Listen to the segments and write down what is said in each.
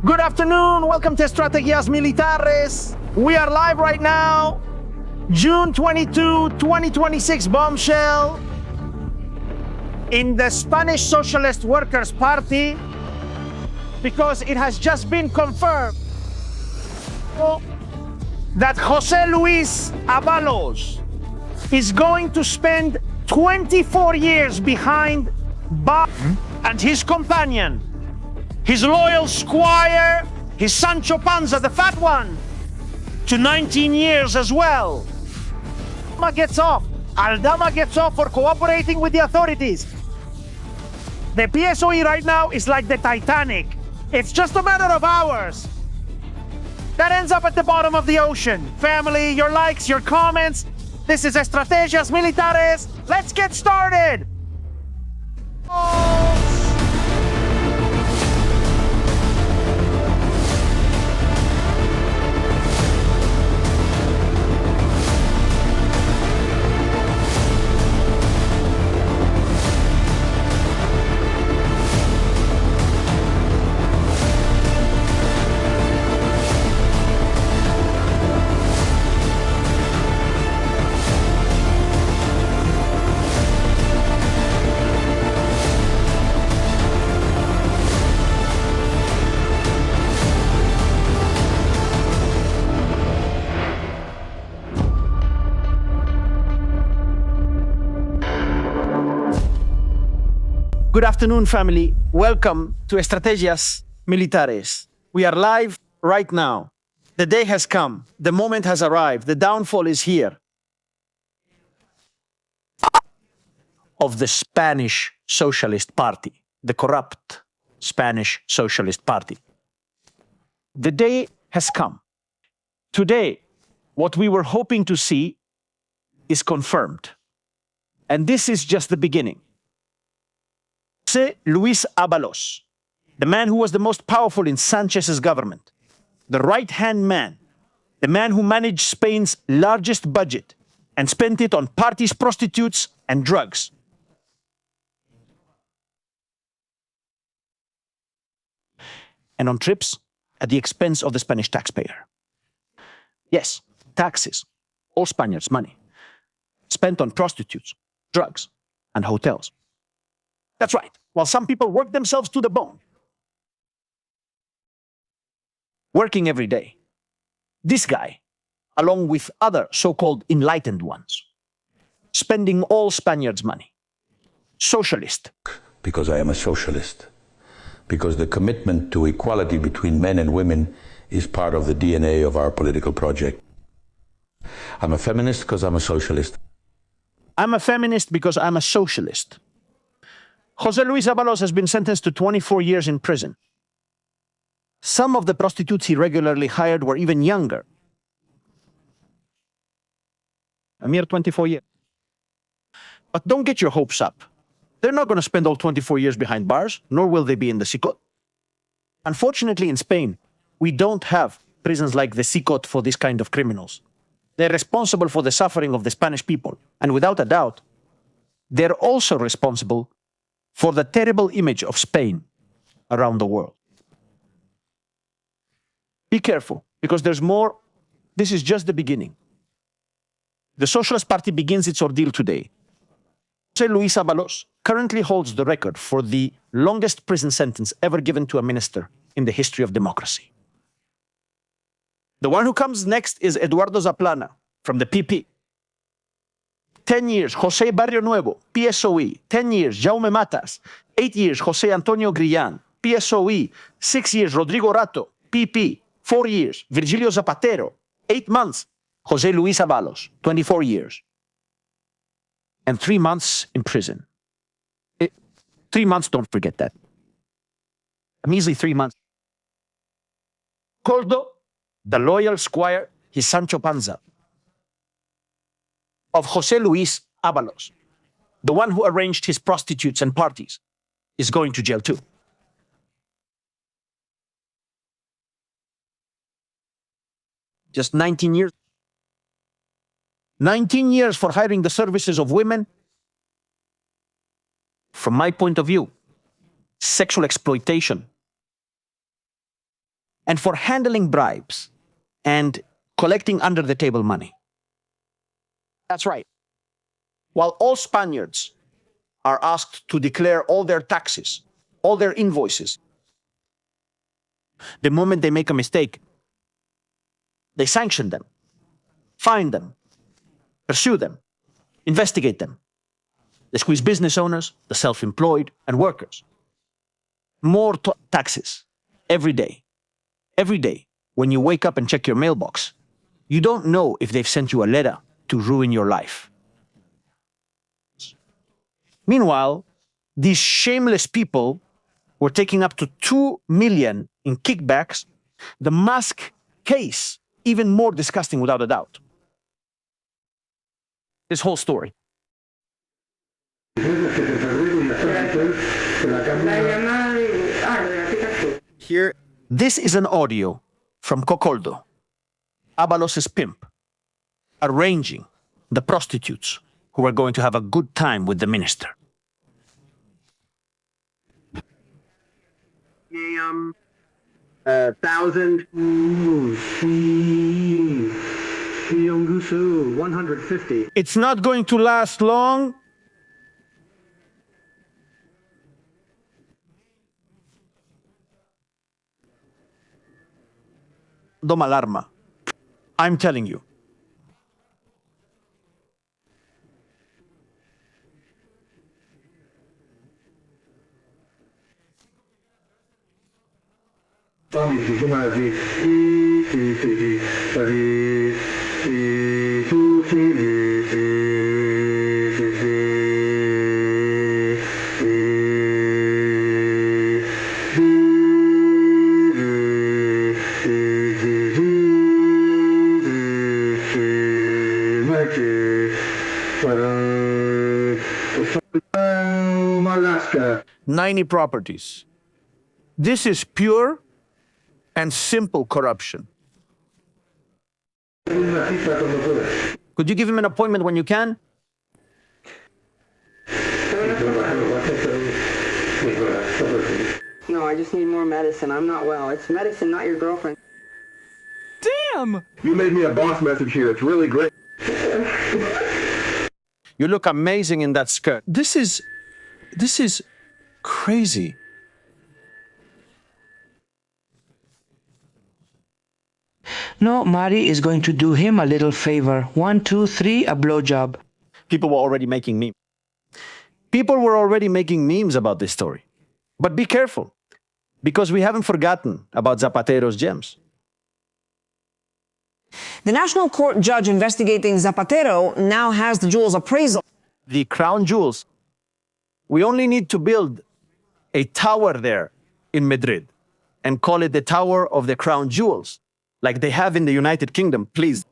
Good afternoon, welcome to Estrategias Militares. We are live right now, June 22, 2026 bombshell in the Spanish Socialist Workers' Party, because it has just been confirmed that José Luis Ábalos is going to spend 24 years behind bars and his companion, his loyal squire, his Sancho Panza, the fat one, to 19 years as well. Aldama gets off. Aldama gets off for cooperating with the authorities. The PSOE right now is like the Titanic. It's just a matter of hours. That ends up at the bottom of the ocean. Family, your likes, your comments. This is Estrategias Militares. Let's get started. Good afternoon, family. Welcome to Estrategias Militares. We are live right now. The day has come. The moment has arrived. The downfall is here of the Spanish Socialist Party, the corrupt Spanish Socialist Party. The day has come. Today, what we were hoping to see is confirmed. And this is just the beginning. José Luis Ábalos, the man who was the most powerful in Sanchez's government, the right-hand man, the man who managed Spain's largest budget and spent it on parties, prostitutes, and drugs. And on trips at the expense of the Spanish taxpayer. Yes, taxes, all Spaniards' money, spent on prostitutes, drugs, and hotels. That's right, while some people work themselves to the bone, working every day, this guy, along with other so-called enlightened ones, spending all Spaniards' money, socialist. Because I am a socialist. Because the commitment to equality between men and women is part of the DNA of our political project. I'm a feminist because I'm a socialist. I'm a feminist because I'm a socialist. José Luis Ábalos has been sentenced to 24 years in prison. Some of the prostitutes he regularly hired were even younger. A mere 24 years. But don't get your hopes up. They're not going to spend all 24 years behind bars, nor will they be in the Sicot. Unfortunately, in Spain, we don't have prisons like the Sicot for this kind of criminals. They're responsible for the suffering of the Spanish people. And without a doubt, they're also responsible for the terrible image of Spain around the world. Be careful, because there's more. This is just the beginning. The Socialist Party begins its ordeal today. José Luis Ábalos currently holds the record for the longest prison sentence ever given to a minister in the history of democracy. The one who comes next is Eduardo Zaplana from the PP. 10 years, José Barrio Nuevo, PSOE. 10 years, Jaume Matas. 8 years, José Antonio Grillán, PSOE. 6 years, Rodrigo Rato, PP. 4 years, Virgilio Zapatero. 8 months, José Luis Ábalos, 24 years. And 3 months in prison. 3 months, don't forget that. A measly 3 months. Koldo, the loyal squire, his Sancho Panza, of José Luis Ábalos, the one who arranged his prostitutes and parties, is going to jail too. Just 19 years. 19 years for hiring the services of women. From my point of view, sexual exploitation and for handling bribes and collecting under-the-table money. That's right. While all Spaniards are asked to declare all their taxes, all their invoices, the moment they make a mistake, they sanction them, fine them, pursue them, investigate them. They squeeze business owners, the self-employed, and workers. More taxes every day. Every day, when you wake up and check your mailbox, you don't know if they've sent you a letter to ruin your life. Meanwhile, these shameless people were taking up to 2 million in kickbacks, the Musk case, even more disgusting without a doubt. This whole story. Here, this is an audio from Koldo, Ábalos' pimp, arranging the prostitutes who were going to have a good time with the minister. $1,000. 150. It's not going to last long. Doma alarma. I'm telling you. Alaska. 90 properties. This is pure and simple corruption. Could you give him an appointment when you can? No, I just need more medicine. I'm not well. It's medicine, not your girlfriend. Damn! You made me a boss message here. It's really great. You look amazing in that skirt. This is crazy. No, Mari is going to do him a little favor. 1, 2, 3, a blowjob. People were already making memes. People were already making memes about this story. But be careful, because we haven't forgotten about Zapatero's gems. The National Court judge investigating Zapatero now has the jewels appraisal. The crown jewels. We only need to build a tower there in Madrid and call it the Tower of the Crown Jewels, like they have in the United Kingdom, please.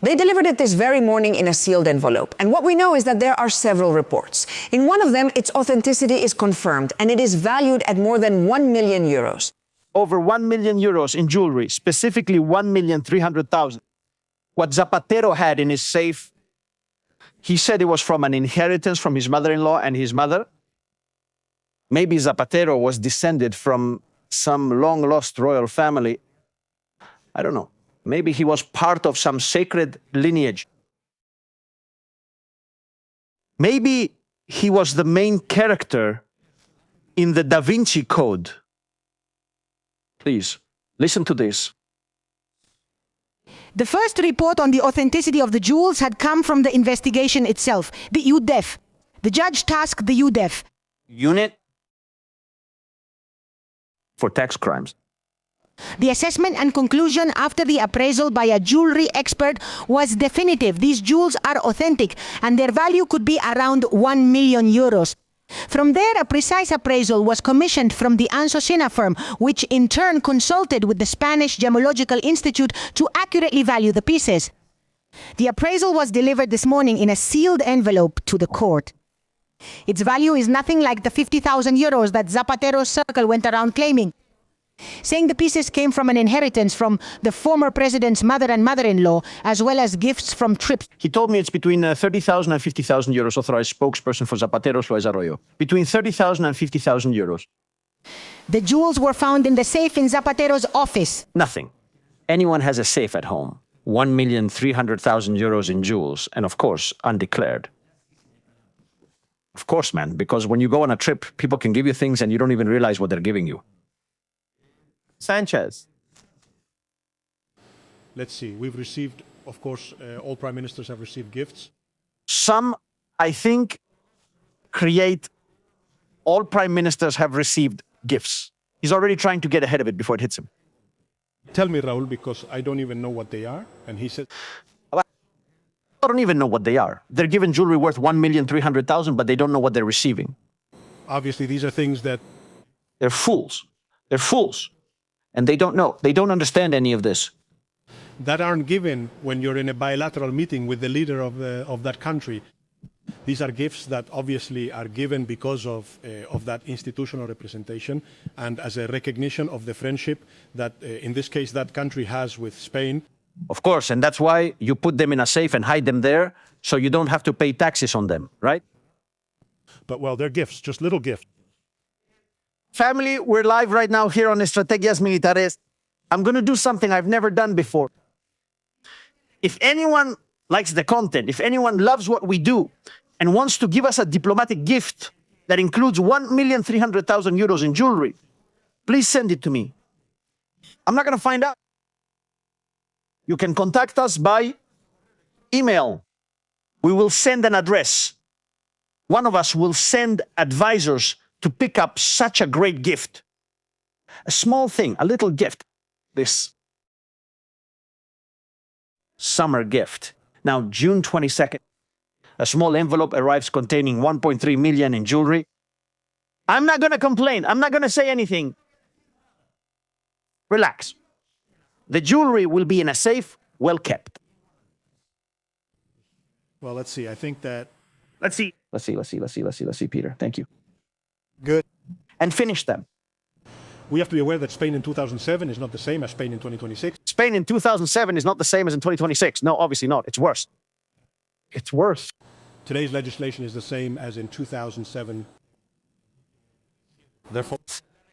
They delivered it this very morning in a sealed envelope. And what we know is that there are several reports. In one of them, its authenticity is confirmed, and it is valued at more than 1 million euros. Over 1 million euros in jewelry, specifically 1,300,000. What Zapatero had in his safe, he said it was from an inheritance from his mother-in-law and his mother. Maybe Zapatero was descended from some long-lost royal family. I don't know. Maybe he was part of some sacred lineage. Maybe he was the main character in the Da Vinci Code. Please, listen to this. The first report on the authenticity of the jewels had come from the investigation itself, the UDEF. The judge tasked the UDEF. Unit for tax crimes. The assessment and conclusion after the appraisal by a jewelry expert was definitive. These jewels are authentic and their value could be around 1 million euros. From there, a precise appraisal was commissioned from the Ansosina firm, which in turn consulted with the Spanish Gemological Institute to accurately value the pieces. The appraisal was delivered this morning in a sealed envelope to the court. Its value is nothing like the 50,000 euros that Zapatero's circle went around claiming, saying the pieces came from an inheritance from the former president's mother and mother-in-law, as well as gifts from trips. He told me it's between 30,000 and 50,000 euros, authorized spokesperson for Zapatero's Luis Arroyo. Between 30,000 and 50,000 euros. The jewels were found in the safe in Zapatero's office. Nothing. Anyone has a safe at home. 1,300,000 euros in jewels, and of course, undeclared. Of course, man, because when you go on a trip, people can give you things and you don't even realize what they're giving you. Sanchez. Let's see. We've received, of course, all prime ministers have received gifts. Some, I think, create all prime ministers have received gifts. He's already trying to get ahead of it before it hits him. Tell me, Raul, because I don't even know what they are. And he said, I don't even know what they are. They're given jewelry worth 1,300,000, but they don't know what they're receiving. obviously, these are things that... They're fools. They're fools. And they don't know. They don't understand any of this. that aren't given when you're in a bilateral meeting with the leader of that country. These are gifts that obviously are given because of that institutional representation and as a recognition of the friendship that, in this case, that country has with Spain. Of course, and that's why you put them in a safe and hide them there so you don't have to pay taxes on them, right? But, well, they're gifts, just little gifts. Family, we're live right now here on Estrategias Militares. I'm going to do something I've never done before. If anyone likes the content, if anyone loves what we do and wants to give us a diplomatic gift that includes 1,300,000 euros in jewelry, please send it to me. I'm not going to find out. You can contact us by email. We will send an address. One of us will send advisors to pick up such a great gift. A small thing, a little gift. This summer gift. Now, June 22nd, a small envelope arrives containing 1.3 million in jewelry. I'm not going to complain. I'm not going to say anything. Relax. The jewelry will be in a safe, well kept. Well, let's see. I think that... Let's see, Peter. Thank you. Good. And finish them. We have to be aware that Spain in 2007 is not the same as Spain in 2026. Spain in 2007 is not the same as in 2026. No, obviously not. It's worse. It's worse. Today's legislation is the same as in 2007. Therefore...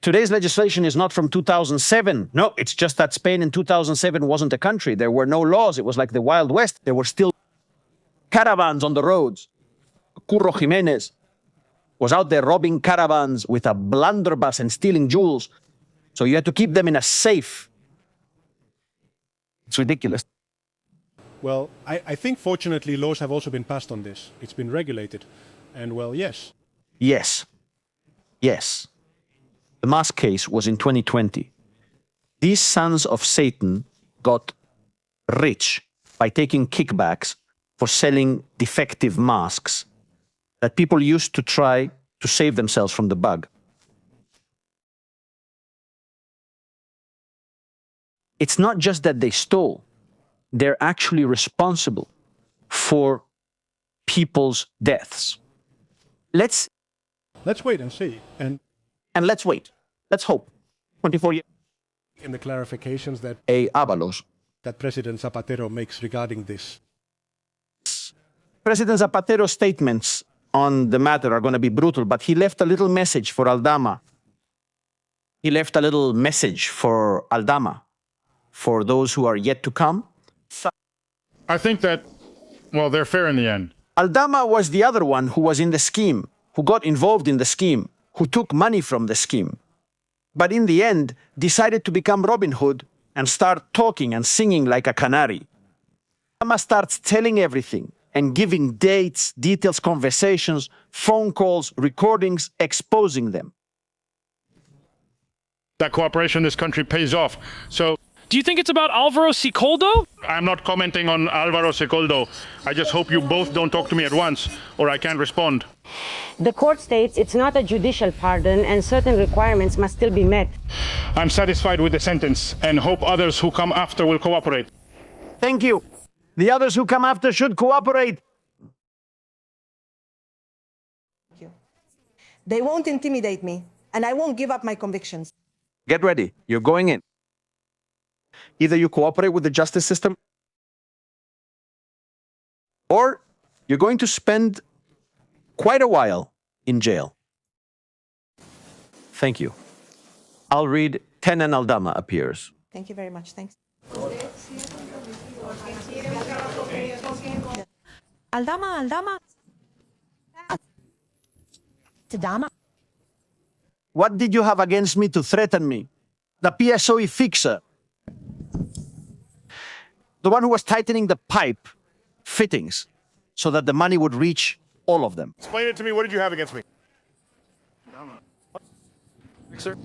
Today's legislation is not from 2007. No, it's just that Spain in 2007 wasn't a country. There were no laws. It was like the Wild West. There were still caravans on the roads. Curro Jimenez was out there robbing caravans with a blunderbuss and stealing jewels. So you had to keep them in a safe. It's ridiculous. Well, I think fortunately laws have also been passed on this. It's been regulated. And well, yes. Yes. Yes. The mask case was in 2020. These sons of Satan got rich by taking kickbacks for selling defective masks that people used to try to save themselves from the bug. It's not just that they stole. They're actually responsible for people's deaths. Let's wait and see. And let's wait. Let's hope. 24 years. in the clarifications that Ábalos. that President Zapatero makes regarding this. President Zapatero's statements on the matter are going to be brutal, but he left a little message for Aldama. He left a little message for Aldama, for those who are yet to come. I think that, well, they're fair in the end. Aldama was the other one who was in the scheme, who got involved in the scheme, who took money from the scheme, but in the end decided to become Robin Hood and start talking and singing like a canary. Aldama starts telling everything and giving dates, details, conversations, phone calls, recordings, exposing them. That cooperation in this country pays off. So, do you think it's about Álvaro y Koldo? I'm not commenting on Álvaro y Koldo. I just hope you both don't talk to me at once, or I can't respond. The court states it's not a judicial pardon and certain requirements must still be met. I'm satisfied with the sentence and hope others who come after will cooperate. Thank you. The others who come after should cooperate. They won't intimidate me, and I won't give up my convictions. Get ready. You're going in. Either you cooperate with the justice system, or you're going to spend quite a while in jail. Thank you. I'll read 10 and Aldama appears. Thank you very much. Thanks. Aldama. Aldama. What did you have against me to threaten me? The PSOE fixer. The one who was tightening the pipe fittings so that the money would reach all of them. Explain it to me. What did you have against me? Sir?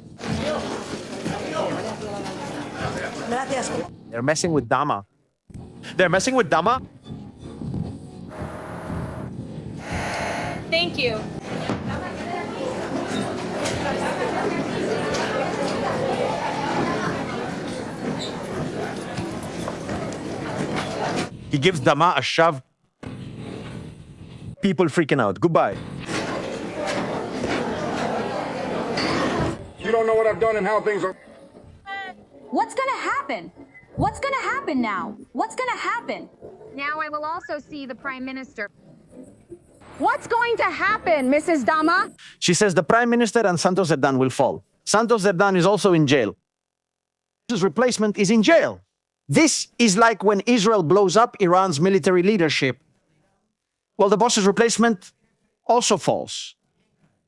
They're messing with Dama. They're messing with Dama? Thank you. He gives Dama a shove. People freaking out. Goodbye. You don't know what I've done and how things are. What's gonna happen? What's gonna happen now? What's gonna happen? Now I will also see the Prime Minister. What's going to happen, Mrs. Dama? She says the Prime Minister and Santos Zerdan will fall. Santos Zerdan is also in jail. His replacement is in jail. This is like when Israel blows up Iran's military leadership. Well, the boss's replacement also falls.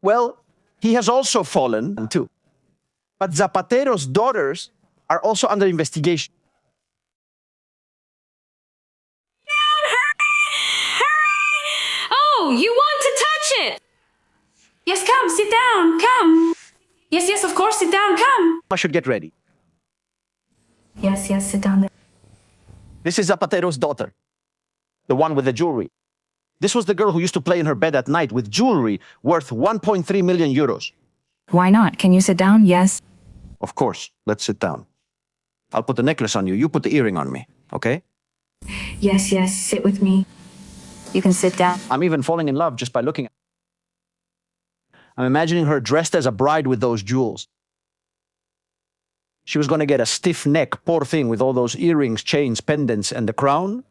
Well, he has also fallen too. But Zapatero's daughters are also under investigation. Oh, you want to touch it? Yes, come, sit down, come. Yes, of course, sit down, come. I should get ready. Yes, sit down there. This is Zapatero's daughter, the one with the jewelry. This was the girl who used to play in her bed at night with jewelry worth 1.3 million euros. Why not? Can you sit down? Yes. Of course, let's sit down. I'll put the necklace on you, you put the earring on me, okay? Yes, sit with me. You can sit down. I'm even falling in love just by looking at her. I'm imagining her dressed as a bride with those jewels. She was going to get a stiff neck, poor thing, with all those earrings, chains, pendants, and the crown.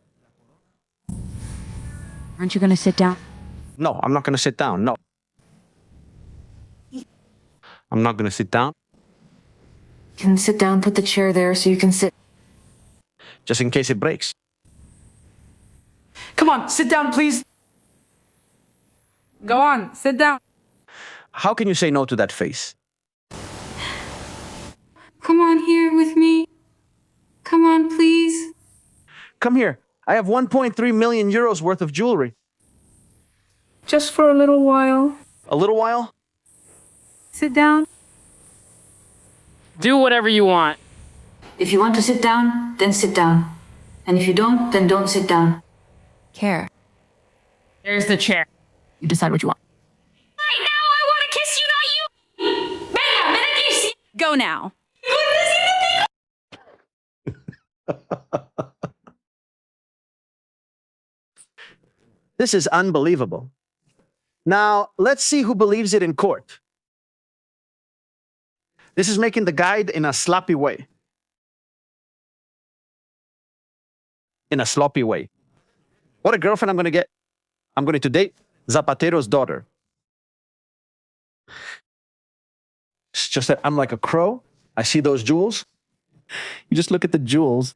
Aren't you going to sit down? No, I'm not going to sit down, no. I'm not going to sit down. You can sit down, put the chair there so you can sit. Just in case it breaks. Come on, sit down, please. Go on, sit down. How can you say no to that face? Come on here with me. Come on, please. Come here. I have 1.3 million euros worth of jewelry. Just for a little while. A little while? Sit down. Do whatever you want. If you want to sit down, then sit down. And if you don't, then don't sit down. Care. There's the chair. You decide what you want. Right now, I want to kiss you, not you. Venga, ven aquí. Go now. This is unbelievable. Now, let's see who believes it in court. This is making the guide in a sloppy way. In a sloppy way. What a girlfriend I'm going to get. I'm going to date Zapatero's daughter. It's just that I'm like a crow. I see those jewels. You just look at the jewels.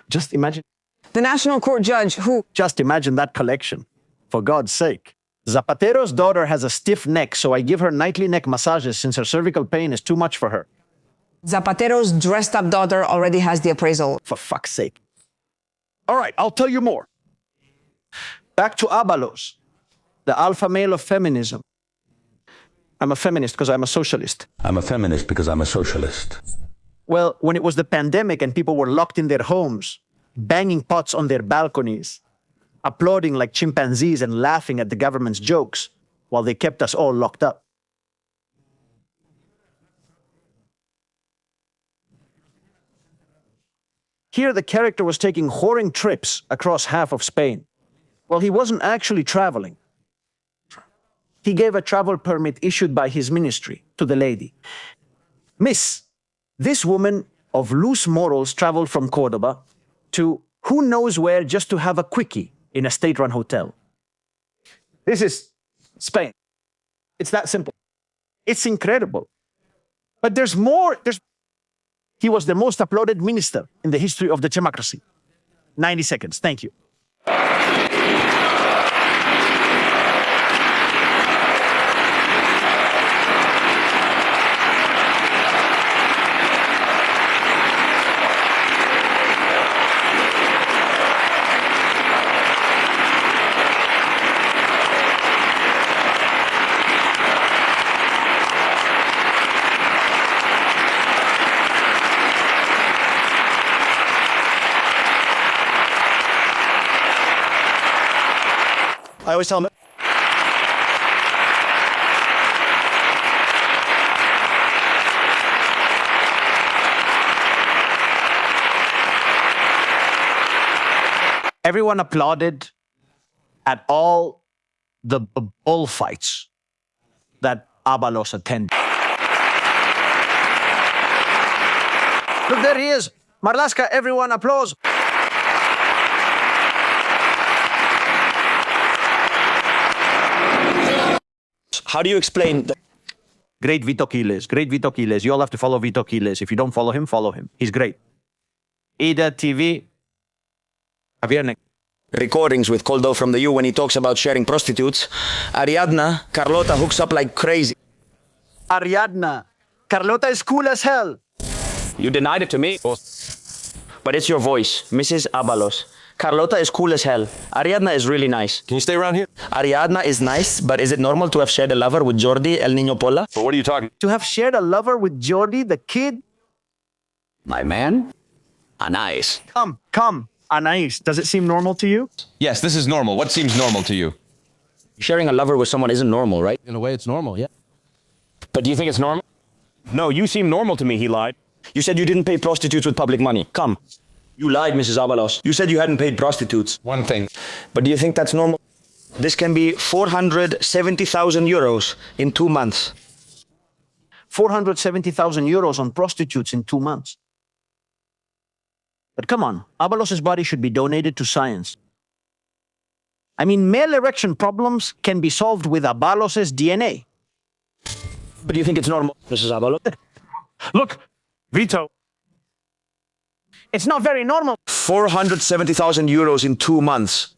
Just imagine. The National Court judge who... Just imagine that collection. For God's sake. Zapatero's daughter has a stiff neck, so I give her nightly neck massages since her cervical pain is too much for her. Zapatero's dressed-up daughter already has the appraisal. For fuck's sake. All right, I'll tell you more. Back to Ábalos, the alpha male of feminism. I'm a feminist because I'm a socialist. I'm a feminist because I'm a socialist. Well, when it was the pandemic and people were locked in their homes, banging pots on their balconies, applauding like chimpanzees and laughing at the government's jokes while they kept us all locked up. Here the character was taking whoring trips across half of Spain. Well, he wasn't actually traveling. He gave a travel permit issued by his ministry to the lady. Miss, this woman of loose morals traveled from Cordoba to who knows where just to have a quickie in a state-run hotel. This is Spain. It's that simple. It's incredible. But there's more. He was the most applauded minister in the history of the democracy. 90 seconds. Thank you. I always tell them. Everyone applauded at all the bullfights that Ábalos attended. Look, there he is. Marlaska, everyone applause. How do you explain that? Great Vito Quiles, great Vito Quiles. You all have to follow Vito Quiles. If you don't follow him, follow him. He's great. Ida TV. Javier. Recordings with Koldo from the U when he talks about sharing prostitutes. Ariadna, Carlota hooks up like crazy. Ariadna. Carlota is cool as hell. You denied it to me. But it's your voice, Mrs. Ábalos. Carlota is cool as hell. Ariadna is really nice. Can you stay around here? Ariadna is nice, but is it normal to have shared a lover with Jordi, El Niño Pola? But what are you talking? To have shared a lover with Jordi, the kid? My man? Anais. Come. Anais, does it seem normal to you? Yes, this is normal. What seems normal to you? Sharing a lover with someone isn't normal, right? In a way, it's normal, yeah. But do you think it's normal? No, you seem normal to me, he lied. You said you didn't pay prostitutes with public money. Come. You lied, Mrs. Ábalos. You said you hadn't paid prostitutes. One thing. But do you think that's normal? This can be 470,000 euros in 2 months. 470,000 euros on prostitutes in 2 months. But come on, Ábalos' body should be donated to science. I mean, male erection problems can be solved with Ábalos' DNA. But do you think it's normal, Mrs. Ábalos? Look, Vito. It's not very normal. 470,000 euros in 2 months.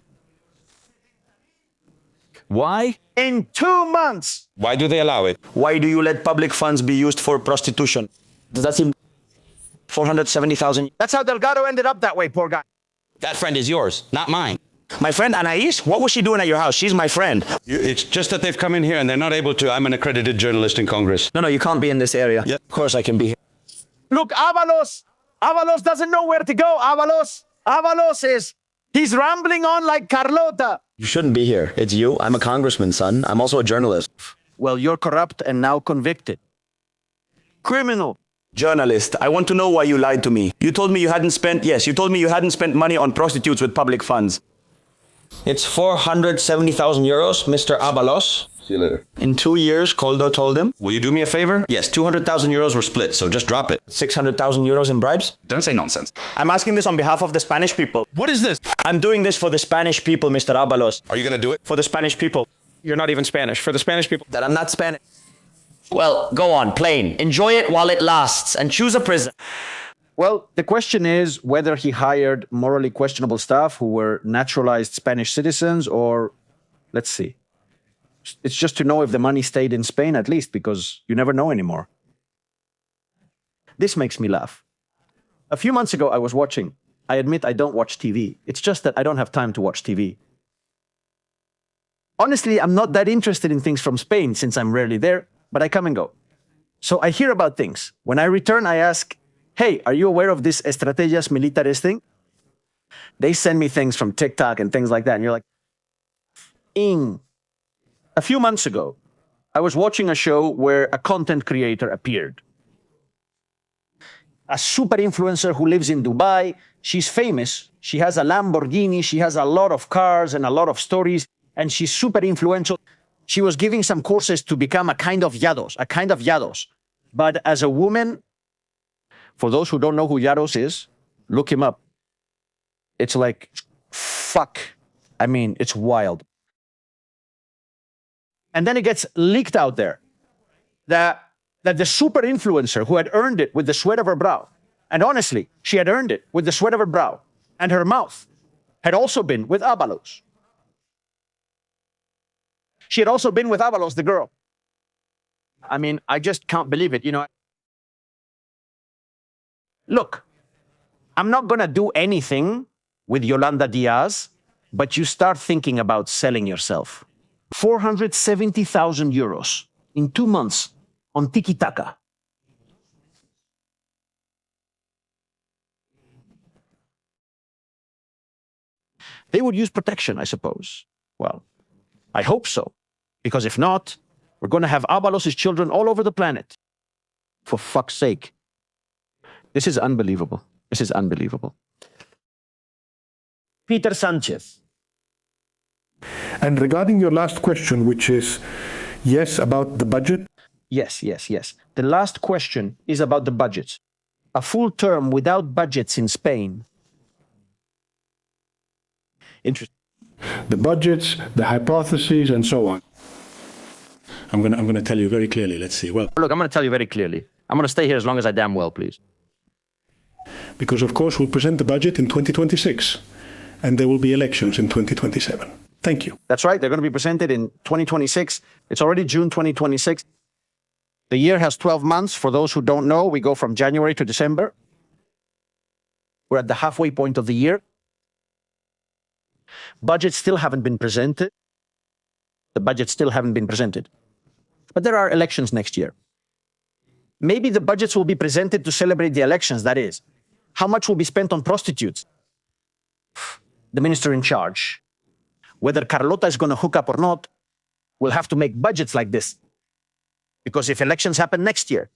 Why? In 2 months. Why do they allow it? Why do you let public funds be used for prostitution? Does that seem 470,000? That's how Delgado ended up that way, poor guy. That friend is yours, not mine. My friend Anais? What was she doing at your house? She's my friend. It's just that they've come in here and they're not able to. I'm an accredited journalist in Congress. No, you can't be in this area. Yeah. Of course I can be here. Look, Ábalos doesn't know where to go. Ábalos he's rambling on like Carlota. You shouldn't be here. It's you. I'm a congressman, son. I'm also a journalist. Well, you're corrupt and now convicted. Criminal. Journalist, I want to know why you lied to me. You told me you hadn't spent money on prostitutes with public funds. It's 470,000 euros, Mr. Ábalos. See you later. In 2 years, Koldo told him. Will you do me a favor? Yes, 200,000 euros were split, so just drop it. 600,000 euros in bribes? Don't say nonsense. I'm asking this on behalf of the Spanish people. What is this? I'm doing this for the Spanish people, Mr. Ábalos. Are you going to do it? For the Spanish people. You're not even Spanish. For the Spanish people. That I'm not Spanish. Well, go on, plain. Enjoy it while it lasts and choose a prison. Well, the question is whether he hired morally questionable staff who were naturalized Spanish citizens or, let's see. It's just to know if the money stayed in Spain at least, because you never know anymore. This makes me laugh. A few months ago, I admit I don't watch TV. It's just that I don't have time to watch TV. Honestly, I'm not that interested in things from Spain since I'm rarely there, but I come and go. So I hear about things. When I return, I ask, hey, are you aware of this estrategias militares thing? They send me things from TikTok and things like that, and you're like, A few months ago, I was watching a show where a content creator appeared. A super influencer who lives in Dubai. She's famous. She has a Lamborghini. She has a lot of cars and a lot of stories, and she's super influential. She was giving some courses to become a kind of Yados. But as a woman, for those who don't know who Yados is, look him up. It's like, fuck. I mean, it's wild. And then it gets leaked out there that that the super influencer who had earned it with the sweat of her brow, and honestly, she had earned it with the sweat of her brow and her mouth, had also been with Ábalos. She had also been with Ábalos, the girl. I mean, I just can't believe it, you know. Look, I'm not going to do anything with Yolanda Diaz, but you start thinking about selling yourself. 470,000 euros in 2 months on tiki-taka. They would use protection, I suppose. Well, I hope so. Because if not, we're going to have Ábalos' children all over the planet. For fuck's sake. This is unbelievable. This is unbelievable. Peter Sanchez. And regarding your last question, which is, yes, about the budget? Yes. The last question is about the budgets. A full term without budgets in Spain. Interesting. The budgets, the hypotheses, and so on. I'm gonna tell you very clearly. Let's see. Well, look, I'm going to tell you very clearly. I'm going to stay here as long as I damn well, please. Because, of course, we'll present the budget in 2026, and there will be elections in 2027. Thank you. That's right. They're going to be presented in 2026. It's already June 2026. The year has 12 months. For those who don't know, we go from January to December. We're at the halfway point of the year. Budgets still haven't been presented. The budgets still haven't been presented. But there are elections next year. Maybe the budgets will be presented to celebrate the elections, that is. How much will be spent on prostitutes? The minister in charge. Whether Carlota is going to hook up or not, we'll have to make budgets like this. Because if elections happen next year,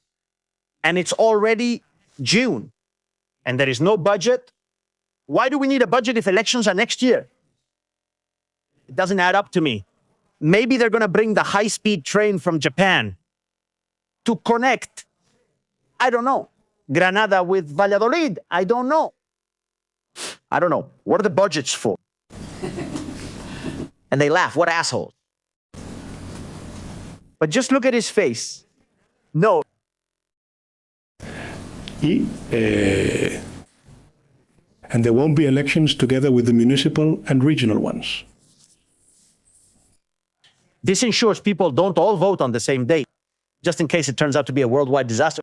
and it's already June, and there is no budget, why do we need a budget if elections are next year? It doesn't add up to me. Maybe they're going to bring the high-speed train from Japan to connect, I don't know, Granada with Valladolid. I don't know. What are the budgets for? And they laugh. What assholes. But just look at his face. No. And there won't be elections together with the municipal and regional ones. This ensures people don't all vote on the same day, just in case it turns out to be a worldwide disaster.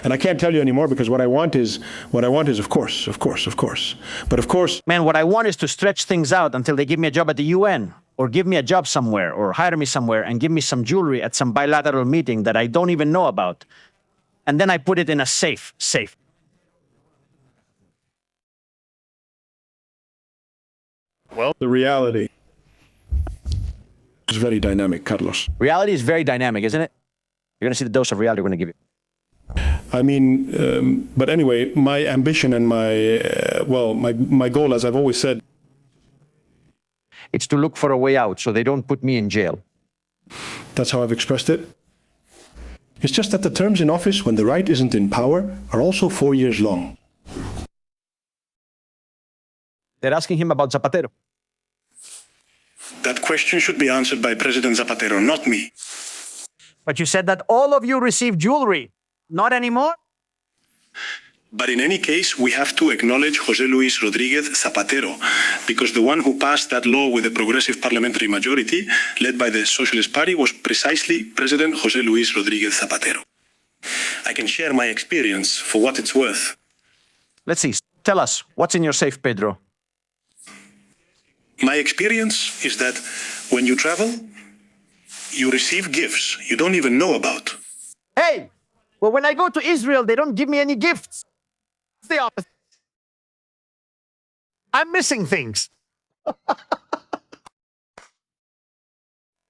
And I can't tell you anymore because what I want is, of course. But of course... Man, what I want is to stretch things out until they give me a job at the UN, or give me a job somewhere, or hire me somewhere and give me some jewelry at some bilateral meeting that I don't even know about. And then I put it in a safe. Well, the reality is very dynamic, Carlos. Reality is very dynamic, isn't it? You're going to see the dose of reality we're going to give you. I mean, but anyway, my ambition and my goal, as I've always said, it's to look for a way out so they don't put me in jail. That's how I've expressed it. It's just that the terms in office when the right isn't in power are also 4 years long. They're asking him about Zapatero. That question should be answered by President Zapatero, not me. But you said that all of you received jewelry. Not anymore? But in any case, we have to acknowledge José Luis Rodríguez Zapatero, because the one who passed that law with a progressive parliamentary majority, led by the Socialist Party, was precisely President José Luis Rodríguez Zapatero. I can share my experience for what it's worth. Let's see. Tell us, what's in your safe, Pedro? My experience is that when you travel, you receive gifts you don't even know about. Hey! Well, when I go to Israel, they don't give me any gifts. It's the opposite. I'm missing things.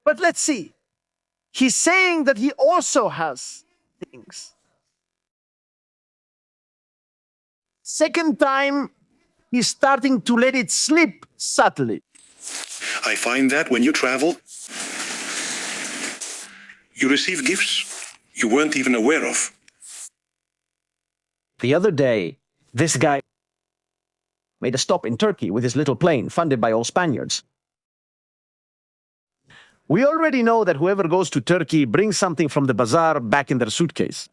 But let's see. He's saying that he also has things. Second time, he's starting to let it slip subtly. I find that when you travel, you receive gifts you weren't even aware of. The other day, this guy made a stop in Turkey with his little plane funded by all Spaniards. We already know that whoever goes to Turkey brings something from the bazaar back in their suitcase.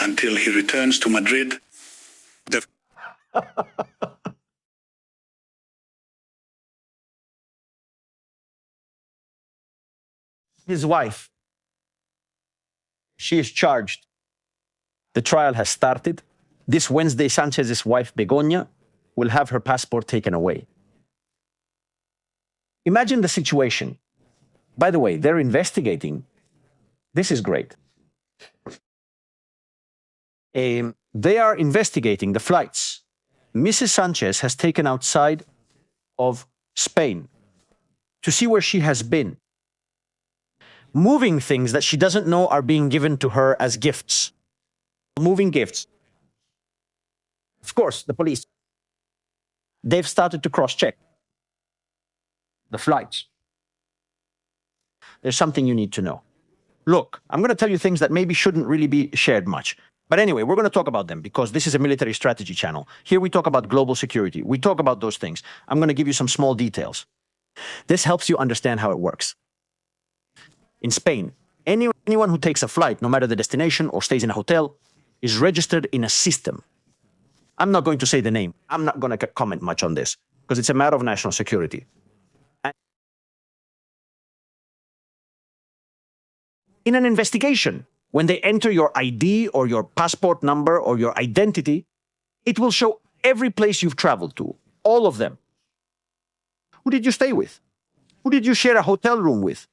Until he returns to Madrid. His wife, she is charged. The trial has started. This Wednesday, Sanchez's wife, Begoña, will have her passport taken away. Imagine the situation. By the way, they're investigating. This is great. They are investigating the flights Mrs. Sanchez has taken outside of Spain to see where she has been. Moving things that she doesn't know are being given to her as gifts. Moving gifts. Of course, the police, they've started to cross-check the flights. There's something you need to know. Look, I'm going to tell you things that maybe shouldn't really be shared much. But anyway, we're going to talk about them because this is a military strategy channel. Here we talk about global security. We talk about those things. I'm going to give you some small details. This helps you understand how it works. In Spain, anyone who takes a flight, no matter the destination or stays in a hotel, is registered in a system. I'm not going to say the name. I'm not going to comment much on this because it's a matter of national security. In an investigation, when they enter your ID or your passport number or your identity, it will show every place you've traveled to, all of them. Who did you stay with? Who did you share a hotel room with?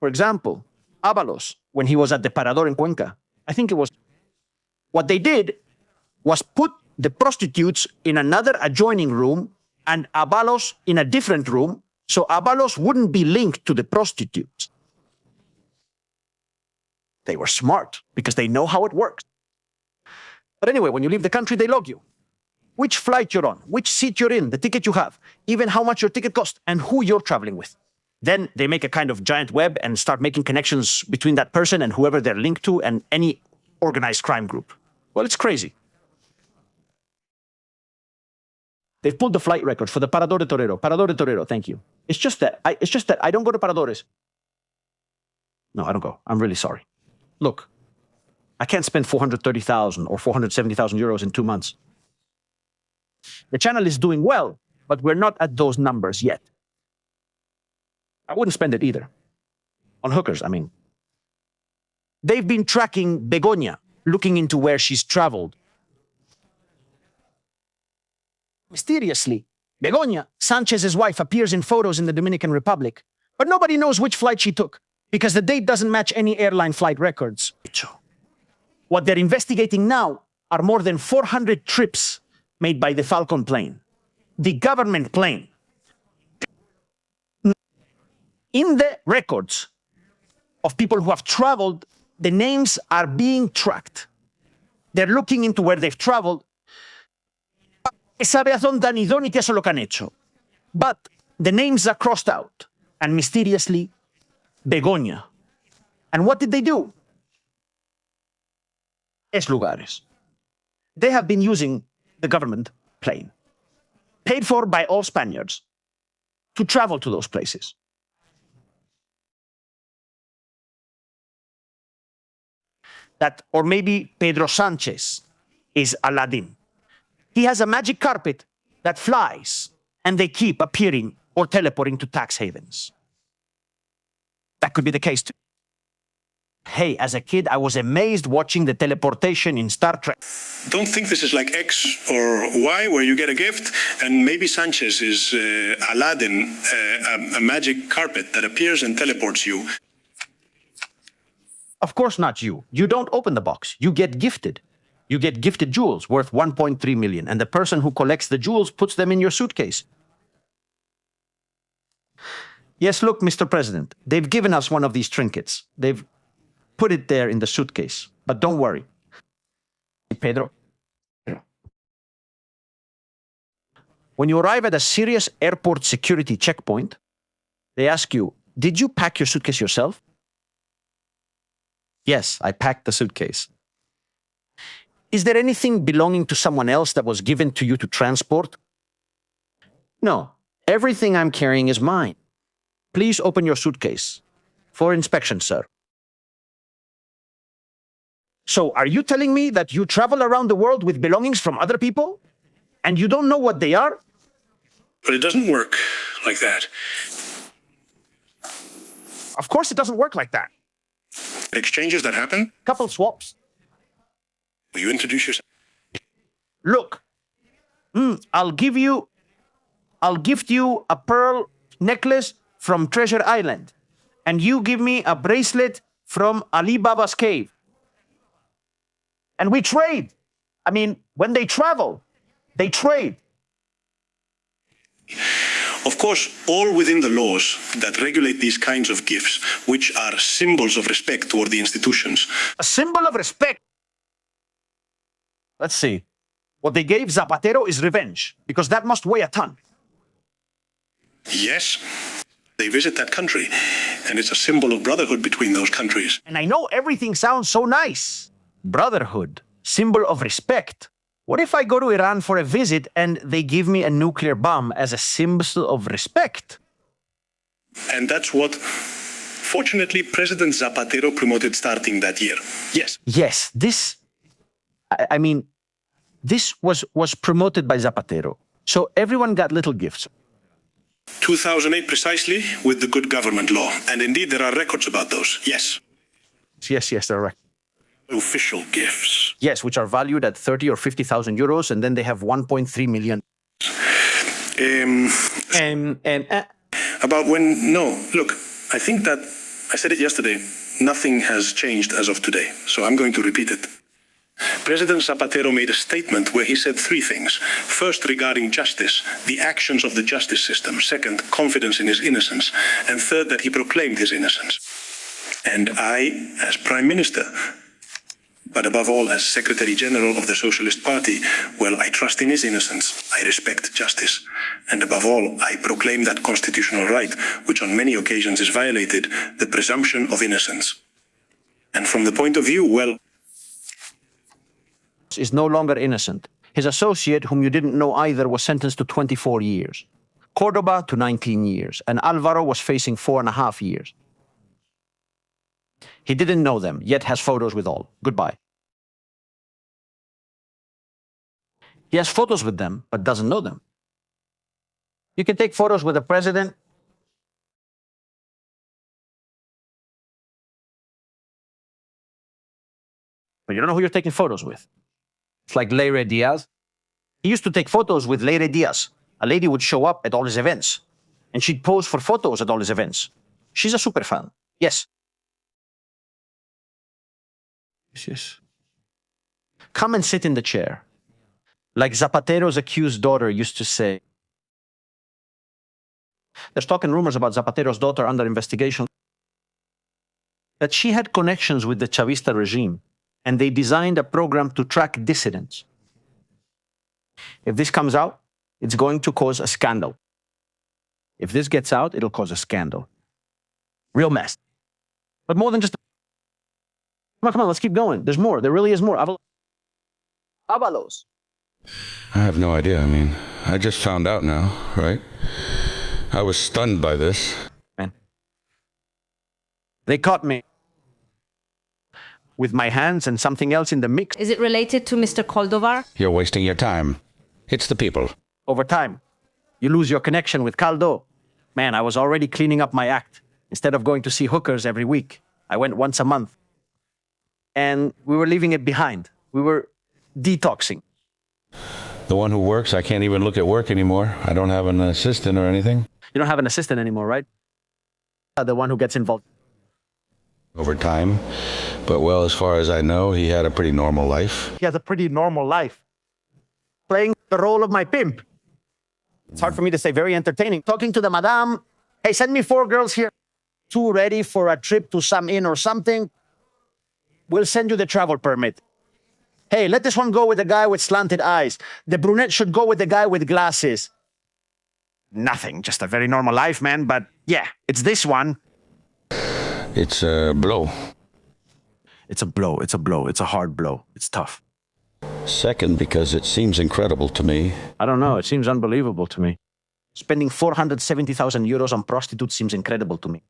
For example, Ábalos, when he was at the Parador in Cuenca. I think it was. What they did was put the prostitutes in another adjoining room and Ábalos in a different room, so Ábalos wouldn't be linked to the prostitutes. They were smart because they know how it works. But anyway, when you leave the country, they log you. Which flight you're on, which seat you're in, the ticket you have, even how much your ticket cost, and who you're traveling with. Then they make a kind of giant web and start making connections between that person and whoever they're linked to and any organized crime group. Well, it's crazy. They've pulled the flight records for the Parador de Torero. Parador de Torero, thank you. It's just that I don't go to Paradores. No, I don't go. I'm really sorry. Look, I can't spend 430,000 or 470,000 euros in 2 months. The channel is doing well, but we're not at those numbers yet. I wouldn't spend it either. On hookers, I mean. They've been tracking Begoña, looking into where she's traveled. Mysteriously, Begoña, Sanchez's wife, appears in photos in the Dominican Republic, but nobody knows which flight she took because the date doesn't match any airline flight records. What they're investigating now are more than 400 trips made by the Falcon plane, the government plane. In the records of people who have traveled, the names are being tracked. They're looking into where they've traveled. But the names are crossed out, and mysteriously, Begoña. And what did they do? Es lugares. They have been using the government plane, paid for by all Spaniards, to travel to those places. That, or maybe Pedro Sanchez is Aladdin. He has a magic carpet that flies, and they keep appearing or teleporting to tax havens. That could be the case too. Hey, as a kid, I was amazed watching the teleportation in Star Trek. Don't think this is like X or Y, where you get a gift, and maybe Sanchez is Aladdin, a magic carpet that appears and teleports you. Of course not you. You don't open the box. You get gifted. You get gifted jewels worth 1.3 million, and the person who collects the jewels puts them in your suitcase. Yes, look, Mr. President, they've given us one of these trinkets. They've put it there in the suitcase. But don't worry. Pedro. When you arrive at a serious airport security checkpoint, they ask you, did you pack your suitcase yourself? Yes, I packed the suitcase. Is there anything belonging to someone else that was given to you to transport? No. Everything I'm carrying is mine. Please open your suitcase for inspection, sir. So are you telling me that you travel around the world with belongings from other people and you don't know what they are? But it doesn't work like that. Of course it doesn't work like that. Exchanges that happen? Couple swaps. Will you introduce yourself? Look, I'll gift you a pearl necklace from Treasure Island, and you give me a bracelet from Ali Baba's cave. And we trade. I mean, when they travel, they trade. Of course, all within the laws that regulate these kinds of gifts, which are symbols of respect toward the institutions. A symbol of respect. Let's see. What they gave Zapatero is revenge, because that must weigh a ton. Yes, they visit that country, and it's a symbol of brotherhood between those countries. And I know everything sounds so nice. Brotherhood, symbol of respect. What if I go to Iran for a visit and they give me a nuclear bomb as a symbol of respect? And that's what, fortunately, President Zapatero promoted starting that year. Yes. Yes, this was promoted by Zapatero. So everyone got little gifts. 2008 precisely, with the good government law. And indeed, there are records about those. Yes. Yes, there are records. Official gifts. Yes, which are valued at 30 or 50,000 euros, and then they have 1.3 million. About when, no, look, I think that, I said it yesterday, nothing has changed as of today, so I'm going to repeat it. President Zapatero made a statement where he said three things. First, regarding justice, the actions of the justice system. Second, confidence in his innocence. And third, that he proclaimed his innocence. And I, as Prime Minister, but above all as Secretary General of the Socialist Party, well, I trust in his innocence. I respect justice. And above all, I proclaim that constitutional right, which on many occasions is violated, the presumption of innocence. And from the point of view, well, is no longer innocent. His associate, whom you didn't know either, was sentenced to 24 years. Cordoba to 19 years. And Alvaro was facing 4.5 years. He didn't know them, yet has photos with all. Goodbye. He has photos with them, but doesn't know them. You can take photos with the president. But you don't know who you're taking photos with. It's like Leire Diaz. He used to take photos with Leire Diaz. A lady would show up at all his events, and she'd pose for photos at all his events. She's a super fan. Yes. Yes. Come and sit in the chair. Like Zapatero's accused daughter used to say. There's talk and rumors about Zapatero's daughter under investigation, that she had connections with the Chavista regime, and they designed a program to track dissidents. If this comes out, it's going to cause a scandal. If this gets out, it'll cause a scandal. Real mess. But more than just... Come on, let's keep going. There's more. There really is more. Ábalos. I have no idea. I mean, I just found out now, right? I was stunned by this. Man. They caught me with my hands and something else in the mix. Is it related to Mr. Koldo? You're wasting your time. It's the people. Over time, you lose your connection with Koldo. Man, I was already cleaning up my act. Instead of going to see hookers every week, I went once a month. And we were leaving it behind. We were detoxing. The one who works, I can't even look at work anymore. I don't have an assistant or anything. You don't have an assistant anymore, right? The one who gets involved. Over time. But well, as far as I know, he had a pretty normal life. He has a pretty normal life. Playing the role of my pimp. It's hard for me to say, very entertaining. Talking to the madame. Hey, send me 4 girls here. 2 ready for a trip to some inn or something. We'll send you the travel permit. Hey, let this one go with the guy with slanted eyes. The brunette should go with the guy with glasses. Nothing, just a very normal life, man. But yeah, it's this one. It's a blow. It's a blow. It's a blow. It's a hard blow. It's tough. Second, because it seems incredible to me. I don't know. It seems unbelievable to me. Spending 470,000 euros on prostitutes seems incredible to me.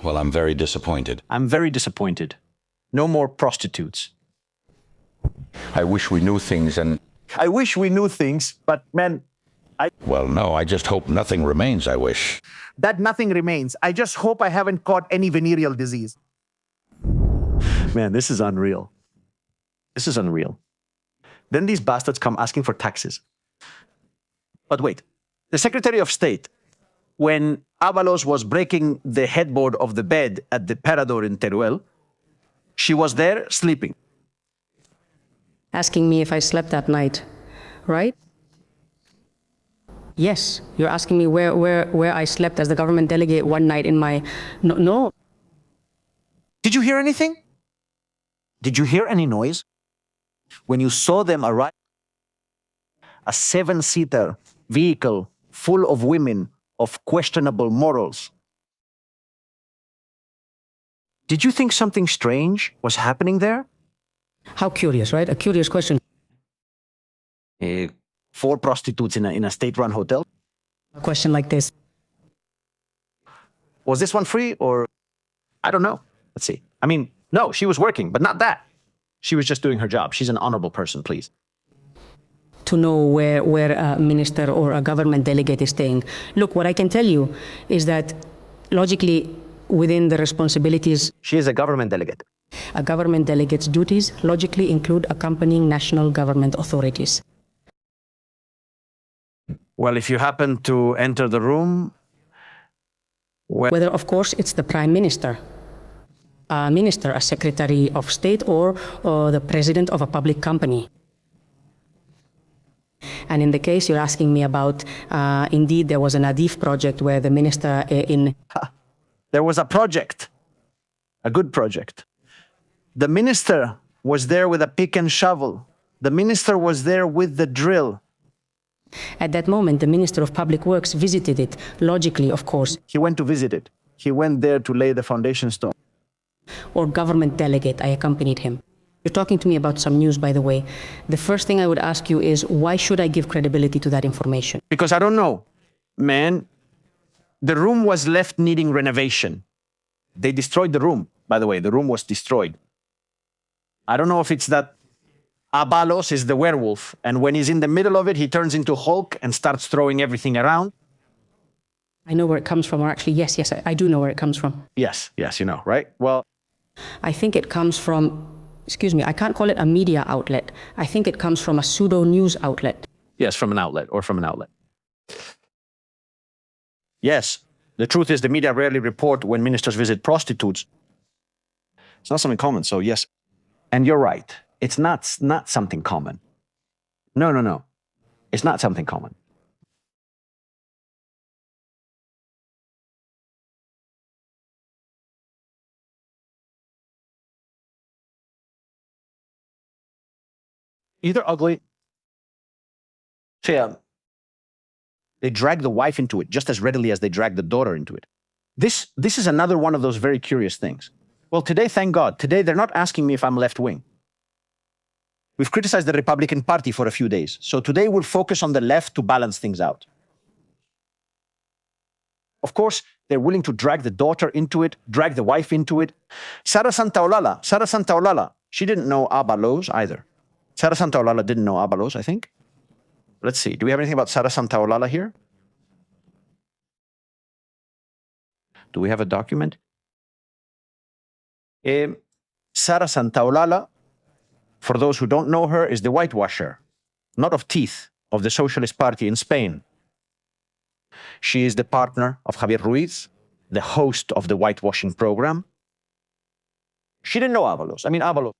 Well, I'm very disappointed. I'm very disappointed. No more prostitutes. I wish we knew things and... I wish we knew things, but man, Well, no, I just hope nothing remains, I wish. That nothing remains. I just hope I haven't caught any venereal disease. Man, this is unreal. This is unreal. Then these bastards come asking for taxes. But wait, the Secretary of State, when Ábalos was breaking the headboard of the bed at the Parador in Teruel, she was there sleeping. Asking me if I slept that night, right? Yes, you're asking me where I slept as the government delegate one night in my... No. Did you hear anything? Did you hear any noise? When you saw them arrive, a 7-seater vehicle full of women of questionable morals. Did you think something strange was happening there? How curious, right? A curious question. 4 prostitutes in a state-run hotel? A question like this. Was this one free or... I don't know. Let's see. I mean, no, she was working, but not that. She was just doing her job. She's an honorable person, please. To know where a minister or a government delegate is staying. Look, what I can tell you is that logically, within the responsibilities... She is a government delegate. A government delegate's duties logically include accompanying national government authorities. Well, if you happen to enter the room... Whether, of course, it's the Prime Minister, a minister, a Secretary of State, or the President of a public company. And in the case you're asking me about, indeed, there was an ADIF project where the minister in... There was a project, a good project. The minister was there with a pick and shovel. The minister was there with the drill. At that moment, the Minister of Public Works visited it, logically, of course. He went to visit it. He went there to lay the foundation stone. Or government delegate, I accompanied him. You're talking to me about some news, by the way. The first thing I would ask you is, why should I give credibility to that information? Because I don't know. Man, the room was left needing renovation. They destroyed the room, by the way. The room was destroyed. I don't know if it's that Ábalos is the werewolf, and when he's in the middle of it, he turns into Hulk and starts throwing everything around. I know where it comes from, or actually, yes, I do know where it comes from. Yes, you know, right? Well, I think it comes from, excuse me, I can't call it a media outlet. I think it comes from a pseudo-news outlet. Yes, from an outlet, or from an outlet. Yes, the truth is the media rarely report when ministers visit prostitutes. It's not something common, so yes. And you're right. It's not something common. No. It's not something common. Either ugly. So they drag the wife into it just as readily as they drag the daughter into it. This is another one of those very curious things. Well, today, thank God, today they're not asking me if I'm left-wing. We've criticized the Republican Party for a few days. So today we'll focus on the left to balance things out. Of course, they're willing to drag the daughter into it, drag the wife into it. Sara Santaolalla, she didn't know Ábalos either. Sara Santaolalla didn't know Ábalos, I think. Let's see, do we have anything about Sara Santaolalla here? Do we have a document? Sara Santaolalla, for those who don't know her, is the whitewasher, not of teeth, of the Socialist Party in Spain. She is the partner of Javier Ruiz, the host of the whitewashing program. She didn't know Ábalos. I mean, Ábalos.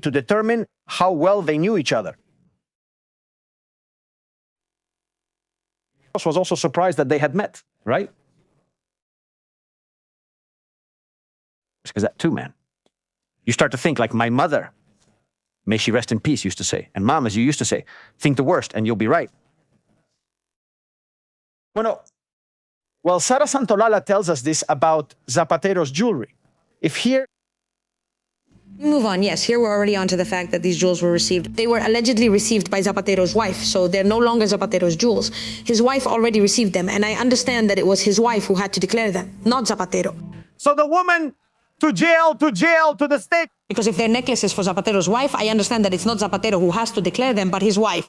To determine how well they knew each other. Was also surprised that they had met, right? Because that too, man. You start to think like my mother, may she rest in peace, used to say. And Mom, as you used to say, think the worst and you'll be right. Well, Sara Santaolalla tells us this about Zapatero's jewelry. If here, Move on, yes. Here we're already on to the fact that these jewels were received. They were allegedly received by Zapatero's wife, so they're no longer Zapatero's jewels. His wife already received them, and I understand that it was his wife who had to declare them, not Zapatero. So the woman to jail, to the state. Because if they're necklaces for Zapatero's wife, I understand that it's not Zapatero who has to declare them, but his wife.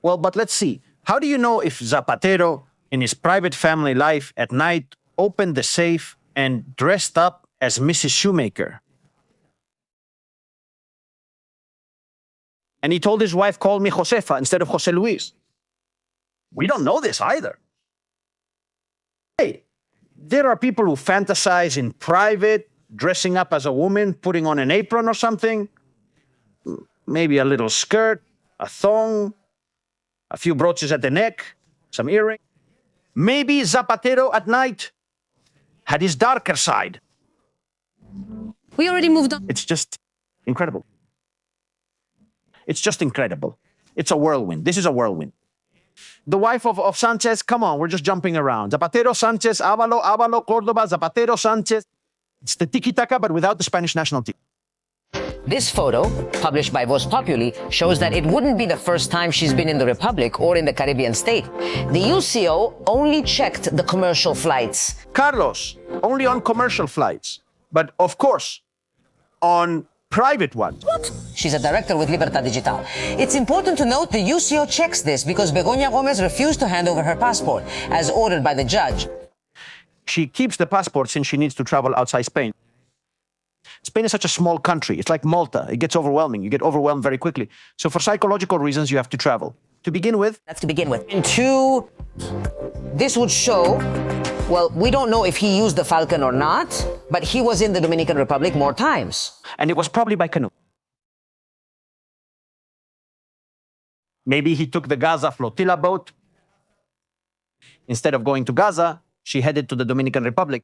Well, but let's see. How do you know if Zapatero, in his private family life at night, opened the safe and dressed up as Mrs. Shoemaker? And he told his wife, call me Josefa instead of Jose Luis. We don't know this either. Hey, there are people who fantasize in private, dressing up as a woman, putting on an apron or something. Maybe a little skirt, a thong, a few brooches at the neck, some earrings. Maybe Zapatero at night had his darker side. We already moved on. It's just incredible. It's just incredible. It's a whirlwind. This is a whirlwind. The wife of Sanchez, come on, we're just jumping around. Zapatero, Sanchez, Ábalos, Córdoba, Zapatero, Sanchez. It's the tiki-taka, but without the Spanish national team. This photo, published by Voz Populi, shows that it wouldn't be the first time she's been in the Republic or in the Caribbean state. The UCO only checked the commercial flights. Carlos, only on commercial flights. But of course, on private ones. What? She's a director with Libertad Digital. It's important to note the UCO checks this because Begoña Gómez refused to hand over her passport, as ordered by the judge. She keeps the passport since she needs to travel outside Spain. Spain is such a small country. It's like Malta. It gets overwhelming. You get overwhelmed very quickly. So for psychological reasons, you have to travel. To begin with. That's to begin with. And two, this would show, well, we don't know if he used the Falcon or not, but he was in the Dominican Republic more times. And it was probably by canoe. Maybe he took the Gaza flotilla boat. Instead of going to Gaza, she headed to the Dominican Republic.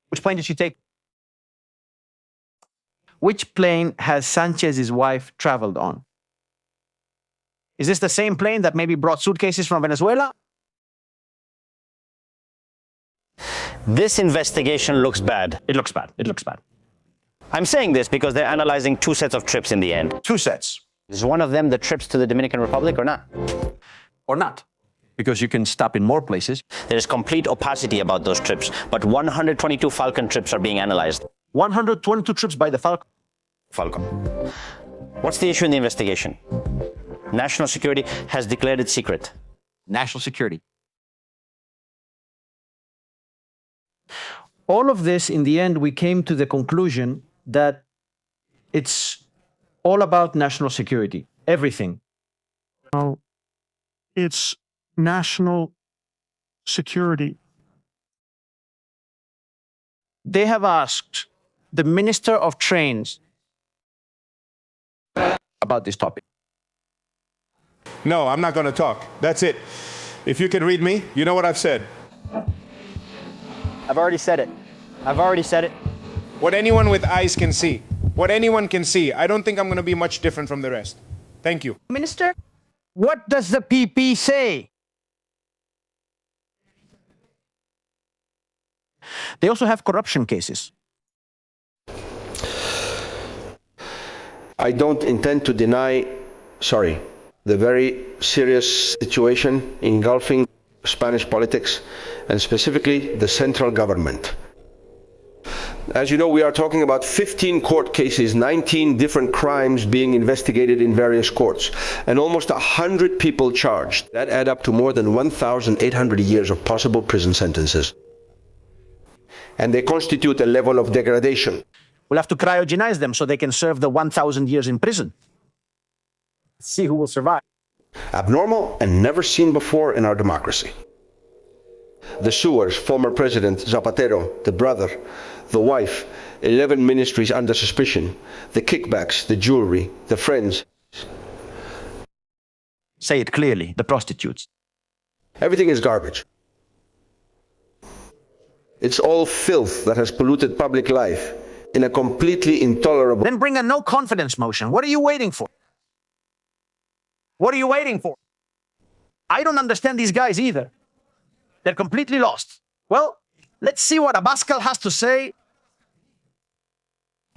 Which plane did she take? Which plane has Sanchez's wife traveled on? Is this the same plane that maybe brought suitcases from Venezuela? This investigation looks bad. It looks bad. It looks bad. I'm saying this because they're analyzing two sets of trips in the end. Two sets. Is one of them the trips to the Dominican Republic or not? Or not. Because you can stop in more places. There's complete opacity about those trips, but 122 Falcon trips are being analyzed. 122 trips by the Falcon. What's the issue in the investigation? National security has declared it secret. National security. All of this, in the end, we came to the conclusion that it's all about national security. Everything. It's national security. They have asked the Minister of Trains about this topic. No, I'm not going to talk. That's it. If you can read me, you know what I've said. I've already said it. I've already said it. What anyone with eyes can see. What anyone can see. I don't think I'm going to be much different from the rest. Thank you. Minister, what does the PP say? They also have corruption cases. I don't intend to deny, the very serious situation engulfing Spanish politics and specifically the central government. As you know, we are talking about 15 court cases, 19 different crimes being investigated in various courts, and almost 100 people charged. That add up to more than 1,800 years of possible prison sentences. And they constitute a level of degradation. We'll have to cryogenize them so they can serve the 1,000 years in prison. See who will survive. Abnormal and never seen before in our democracy. The sewers, former President Zapatero, the brother, the wife, 11 ministries under suspicion, the kickbacks, the jewelry, the friends. Say it clearly, the prostitutes. Everything is garbage. It's all filth that has polluted public life in a completely intolerable... Then bring a no confidence motion. What are you waiting for? What are you waiting for? I don't understand these guys either. They're completely lost. Well, let's see what Abascal has to say.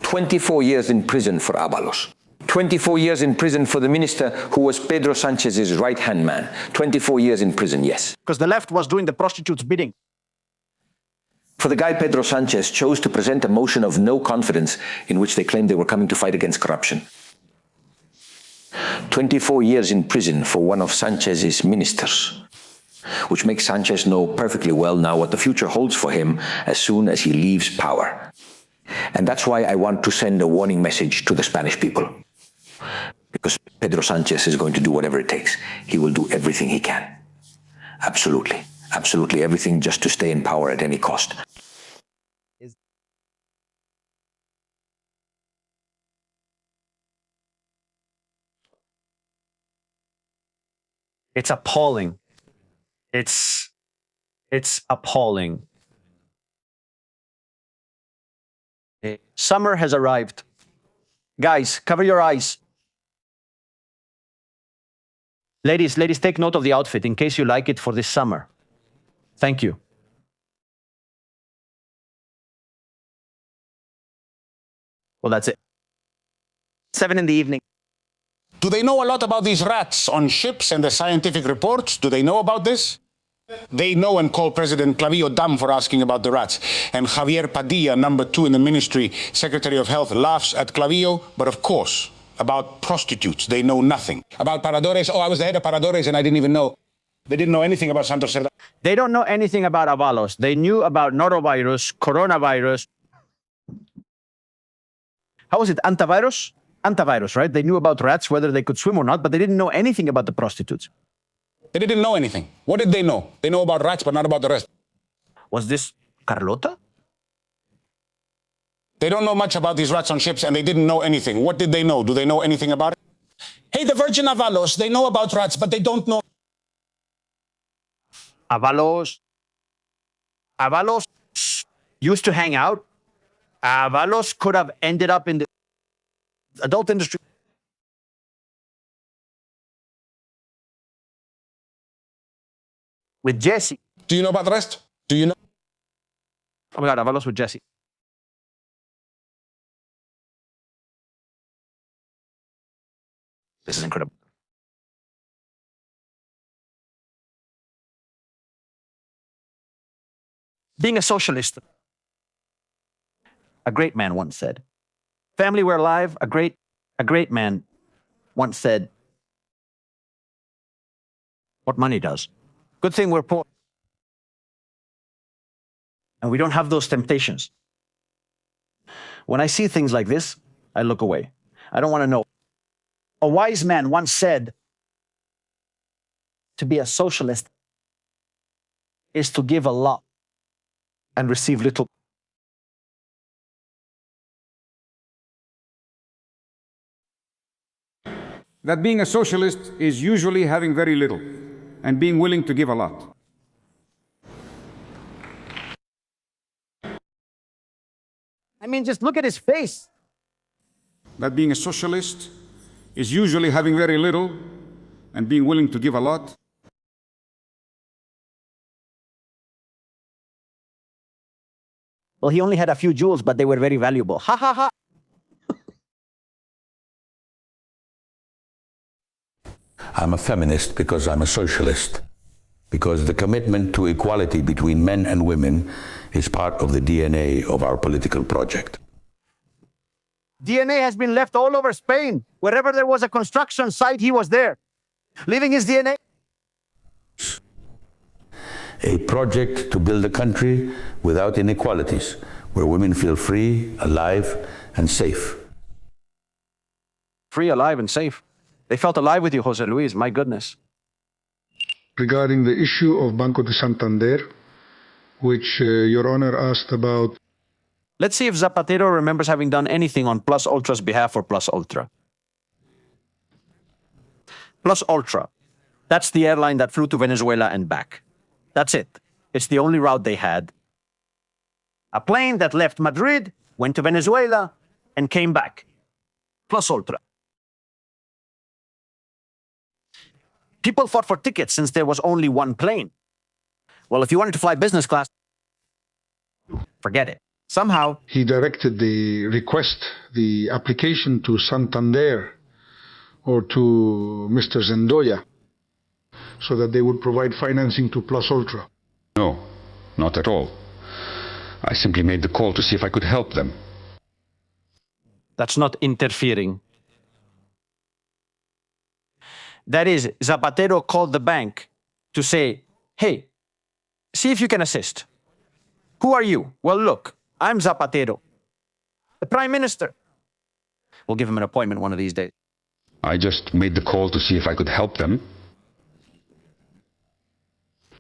24 years in prison for Ábalos. 24 years in prison for the minister who was Pedro Sanchez's right-hand man. 24 years in prison, yes. Because the left was doing the prostitutes' bidding. For the guy Pedro Sanchez chose to present a motion of no confidence in which they claimed they were coming to fight against corruption. 24 years in prison for one of Sanchez's ministers, which makes Sanchez know perfectly well now what the future holds for him as soon as he leaves power. And that's why I want to send a warning message to the Spanish people. Because Pedro Sanchez is going to do whatever it takes. He will do everything he can. Absolutely. Absolutely everything just to stay in power at any cost. It's appalling. It's appalling. Summer has arrived. Guys, cover your eyes. Ladies, take note of the outfit in case you like it for this summer. Thank you. Well, that's it. 7 in the evening. Do they know a lot about these rats on ships and the scientific reports? Do they know about this? They know and call President Clavillo dumb for asking about the rats. And Javier Padilla, number 2 in the ministry, Secretary of Health, laughs at Clavillo. But of course, about prostitutes, they know nothing. About Paradores, oh, I was the head of Paradores and I didn't even know. They didn't know anything about Santos Cerdán. They don't know anything about Ábalos. They knew about norovirus, coronavirus. How was it? Antivirus? Antivirus, right? They knew about rats, whether they could swim or not, but they didn't know anything about the prostitutes. They didn't know anything. What did they know? They know about rats, but not about the rest. Was this Carlota? They don't know much about these rats on ships, and they didn't know anything. What did they know? Do they know anything about it? Hey, the Virgin Ábalos, they know about rats, but they don't know. Ábalos used to hang out. Ábalos could have ended up in the adult industry. With Jesse. Do you know about the rest? Do you know? Oh my God, Ábalos with Jesse. This is incredible. Being a socialist, a great man once said. Family, we're alive. A great man once said, what money does. Good thing we're poor. And we don't have those temptations. When I see things like this, I look away. I don't want to know. A wise man once said, to be a socialist is to give a lot and receive little. That being a socialist is usually having very little and being willing to give a lot. I mean, just look at his face. That being a socialist is usually having very little and being willing to give a lot. Well, he only had a few jewels, but they were very valuable. Ha ha ha. I'm a feminist because I'm a socialist. Because the commitment to equality between men and women is part of the DNA of our political project. DNA has been left all over Spain. Wherever there was a construction site, he was there, leaving his DNA. A project to build a country without inequalities, where women feel free, alive, and safe. Free, alive, and safe. They felt alive with you, Jose Luis, my goodness. Regarding the issue of Banco de Santander, which Your Honor asked about. Let's see if Zapatero remembers having done anything on Plus Ultra's behalf for Plus Ultra. Plus Ultra, that's the airline that flew to Venezuela and back. That's it. It's the only route they had. A plane that left Madrid, went to Venezuela, and came back. Plus Ultra. People fought for tickets since there was only one plane. Well, if you wanted to fly business class, forget it. Somehow, he directed the request, the application to Santander or to Mr. Zendoya so that they would provide financing to Plus Ultra. No, not at all. I simply made the call to see if I could help them. that's not interfering. That is, Zapatero called the bank to say, hey, see if you can assist. Who are you? Well, look, I'm Zapatero, the Prime Minister. We'll give him an appointment one of these days. I just made the call to see if I could help them.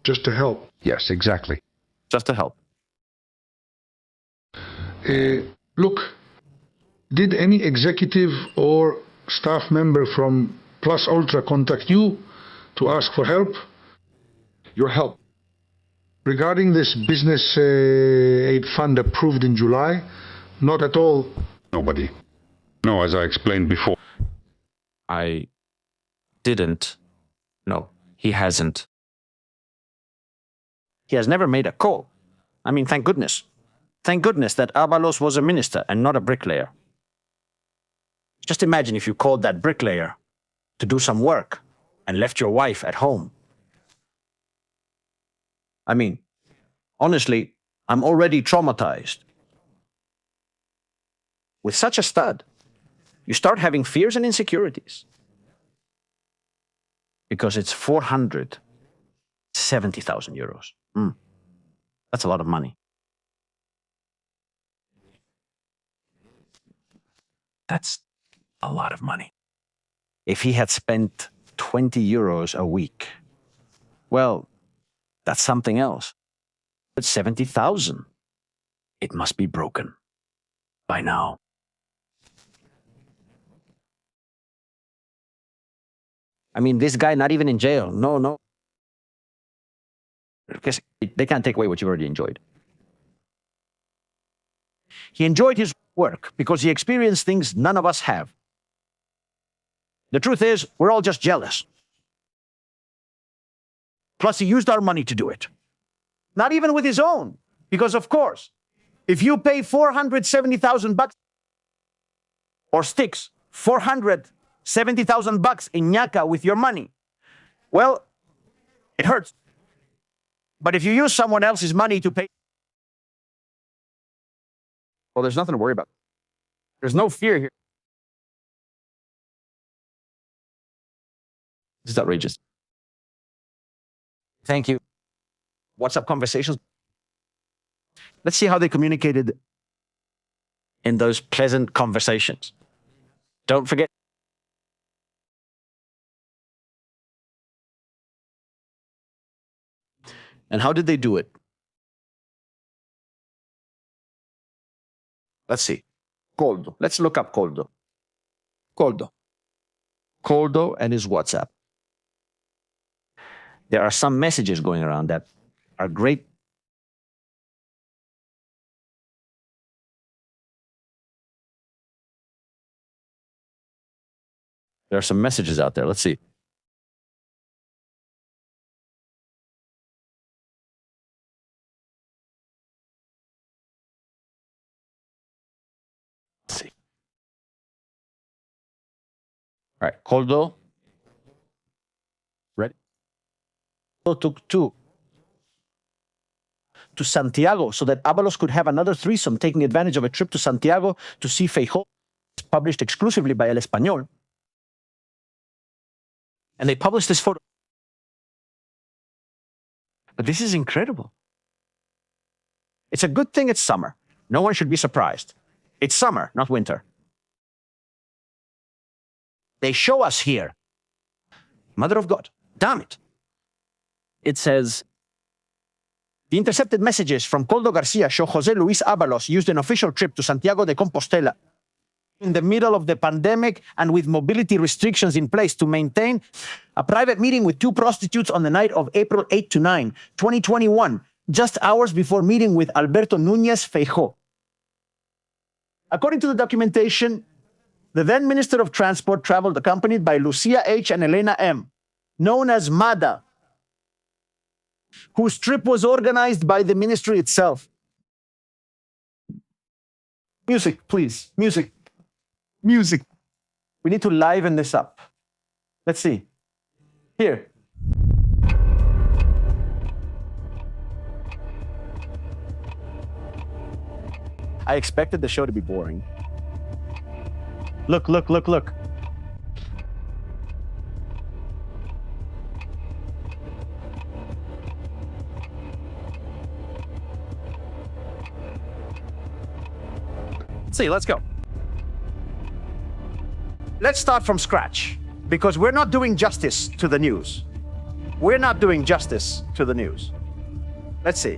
Just to help? Yes, exactly. Just to help. Look, did any executive or staff member from Plus Ultra contact you to ask for help? Your help. Regarding this business aid fund approved in July, not at all. Nobody. No, as I explained before. I didn't. No, he hasn't. He has never made a call. I mean, thank goodness. Thank goodness that Ábalos was a minister and not a bricklayer. Just imagine if you called that bricklayer to do some work and left your wife at home. I mean, honestly, I'm already traumatized. With such a stud, you start having fears and insecurities. Because it's 470,000 euros. That's a lot of money. That's a lot of money. If he had spent 20 euros a week, well, that's something else. But 70,000, it must be broken by now. I mean, this guy not even in jail. No. Because they can't take away what you've already enjoyed. He enjoyed his work because he experienced things none of us have. The truth is, we're all just jealous. Plus, he used our money to do it. Not even with his own. Because, of course, if you pay 470,000 bucks or sticks 470,000 bucks in ñaca with your money, well, it hurts. But if you use someone else's money to pay, well, there's nothing to worry about. There's no fear here. This is outrageous. Thank you. WhatsApp conversations. Let's see how they communicated in those pleasant conversations. Don't forget. And how did they do it? Let's see. Koldo. Let's look up Koldo. Koldo and his WhatsApp. There are some messages going around that are great. There are some messages out there. Let's see. Let's see. All right, Koldo. Ready? Koldo took two to Santiago so that Ábalos could have another threesome, taking advantage of a trip to Santiago to see Feijóo. It's published exclusively by El Español. And they published this photo. But this is incredible. It's a good thing it's summer. No one should be surprised. It's summer, not winter. They show us here. Mother of God, damn it. It says, the intercepted messages from Koldo Garcia show José Luis Ábalos used an official trip to Santiago de Compostela in the middle of the pandemic and with mobility restrictions in place to maintain a private meeting with two prostitutes on the night of April 8 to 9, 2021, just hours before meeting with Alberto Núñez Feijóo. According to the documentation, the then Minister of Transport traveled accompanied by Lucia H. and Elena M., known as MADA, whose trip was organized by the ministry itself. Music, please. Music. Music. We need to liven this up. Let's see. Here. I expected the show to be boring. Look, look, look, look. Let's see, let's go. Let's start from scratch, because we're not doing justice to the news. We're not doing justice to the news. Let's see.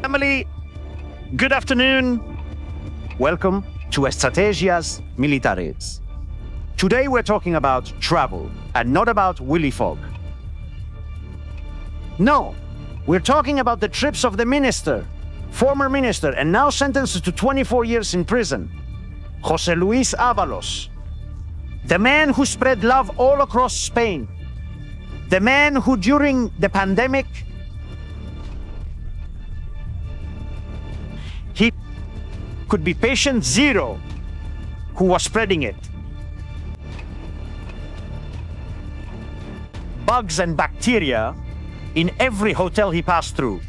Family, good afternoon. Welcome to Estrategias Militares. Today we're talking about travel and not about Willy Fogg. No, we're talking about the trips of the minister, former minister, and now sentenced to 24 years in prison, José Luis Ábalos, the man who spread love all across Spain, the man who during the pandemic he could be patient zero who was spreading it. Bugs and bacteria in every hotel he passed through.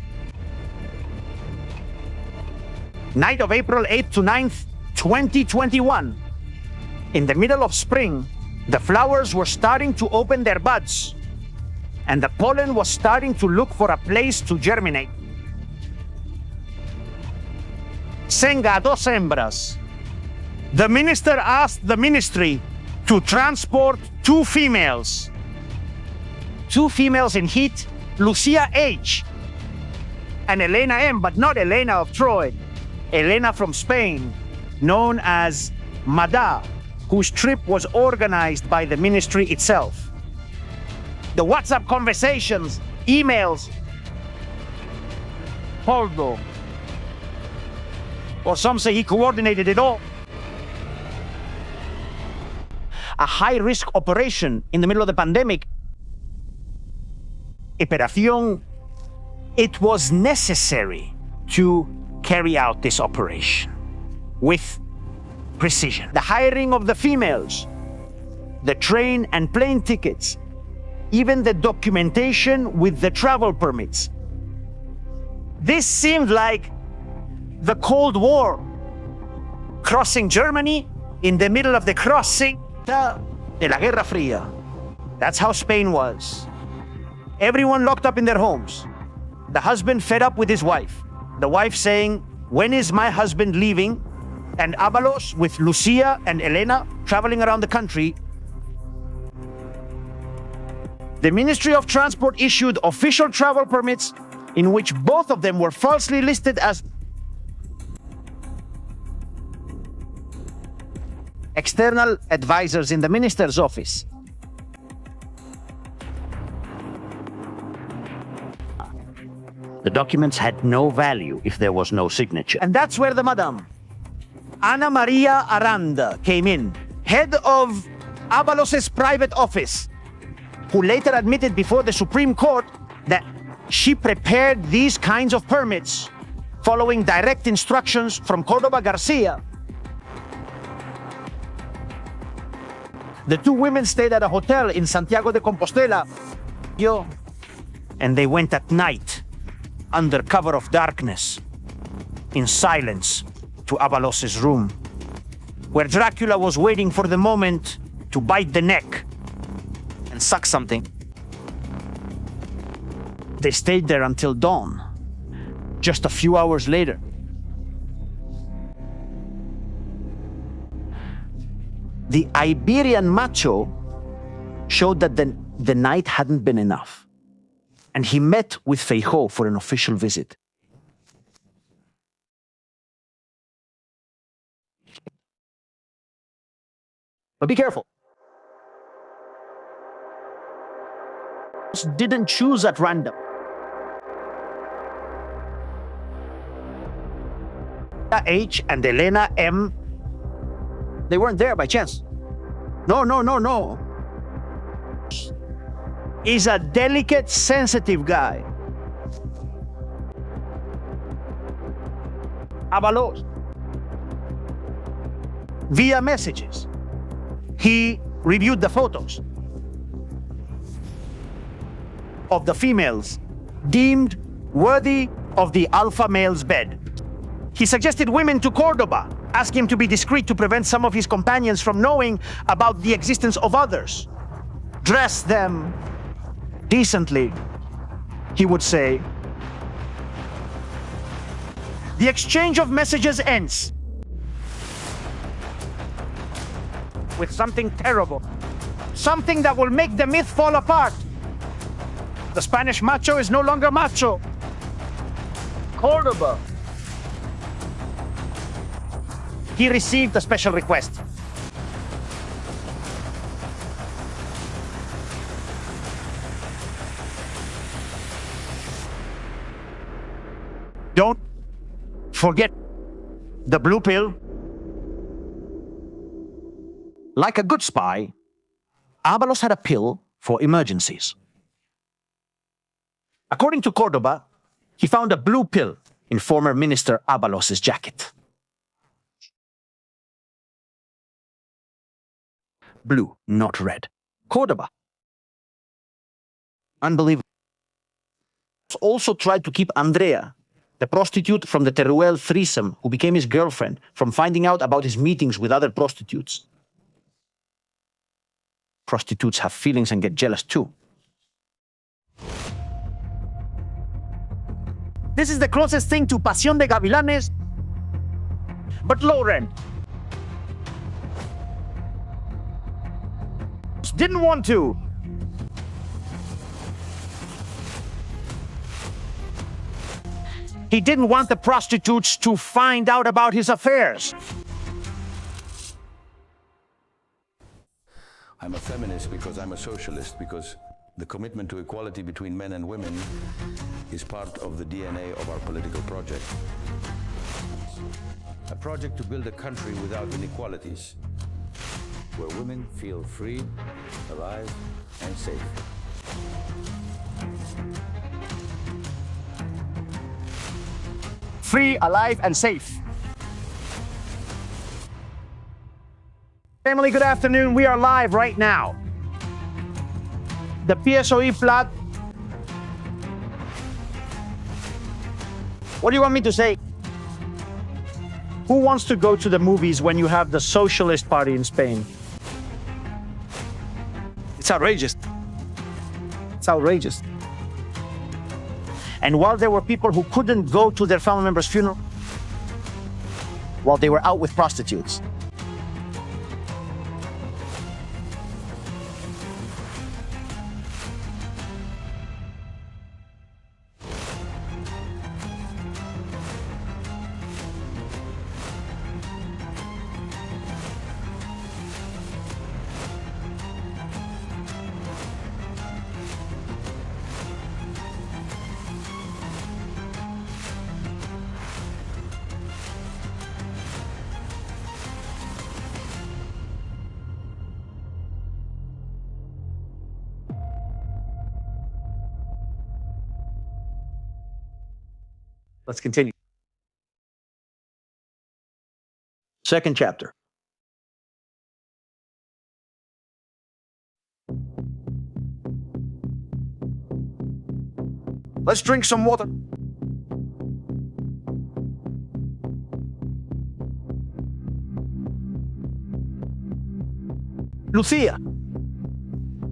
Night of April 8th to 9th, 2021. In the middle of spring, the flowers were starting to open their buds, and the pollen was starting to look for a place to germinate. Senga dos hembras. The minister asked the ministry to transport two females in heat, Lucia H. and Elena M, but not Elena of Troy. Elena from Spain, known as Mada, whose trip was organized by the ministry itself. The WhatsApp conversations, emails, Koldo, or some say he coordinated it all. A high-risk operation in the middle of the pandemic. Operación. It was necessary to carry out this operation with precision. The hiring of the females, the train and plane tickets, even the documentation with the travel permits. This seemed like the Cold War, crossing Germany in the middle of the crossing de la Guerra Fría. That's how Spain was. Everyone locked up in their homes. The husband fed up with his wife. The wife saying, "When is my husband leaving?" And Ábalos with Lucia and Elena traveling around the country. The Ministry of Transport issued official travel permits in which both of them were falsely listed as external advisors in the minister's office. The documents had no value if there was no signature. And that's where the Madame, Ana Maria Aranda, came in, head of Ábalos' private office, who later admitted before the Supreme Court that she prepared these kinds of permits following direct instructions from Córdoba Garcia. The two women stayed at a hotel in Santiago de Compostela, and they went at night, under cover of darkness, in silence, to Ábalos' room, where Dracula was waiting for the moment to bite the neck and suck something. They stayed there until dawn, just a few hours later. The Iberian macho showed that the night hadn't been enough, and he met with Feijóo for an official visit. But be careful. Didn't choose at random. H and Elena M, they weren't there by chance. No. He's a delicate, sensitive guy. Ábalos. Via messages, he reviewed the photos of the females deemed worthy of the alpha male's bed. He suggested women to Cordoba, asking him to be discreet to prevent some of his companions from knowing about the existence of others. Dress them decently, he would say. The exchange of messages ends with something terrible, something that will make the myth fall apart. The Spanish macho is no longer macho. Cordoba. He received a special request. Don't forget the blue pill. Like a good spy, Ábalos had a pill for emergencies. According to Cordoba, he found a blue pill in former Minister Ábalos' jacket. Blue, not red. Cordoba. Unbelievable. Also tried to keep Andrea, the prostitute from the Teruel threesome who became his girlfriend, from finding out about his meetings with other prostitutes. Prostitutes have feelings and get jealous too. This is the closest thing to Pasión de Gavilanes, but low rent. Didn't want to. He didn't want the prostitutes to find out about his affairs. I'm a feminist because I'm a socialist, because the commitment to equality between men and women is part of the DNA of our political project. A project to build a country without inequalities, where women feel free, alive, and safe. Free, alive, and safe. Family, good afternoon. We are live right now. The PSOE plot. What do you want me to say? Who wants to go to the movies when you have the Socialist Party in Spain? It's outrageous. It's outrageous. And while there were people who couldn't go to their family members' funeral, while they were out with prostitutes. Let's continue. Second chapter. Let's drink some water. Lucia.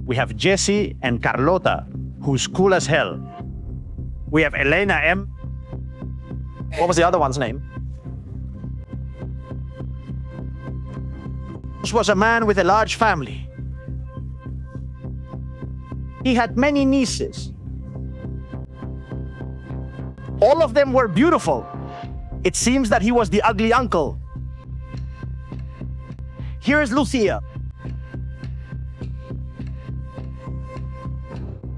We have Jesse and Carlota, who's cool as hell. We have Elena M. What was the other one's name? This was a man with a large family. He had many nieces. All of them were beautiful. It seems that he was the ugly uncle. Here is Lucia.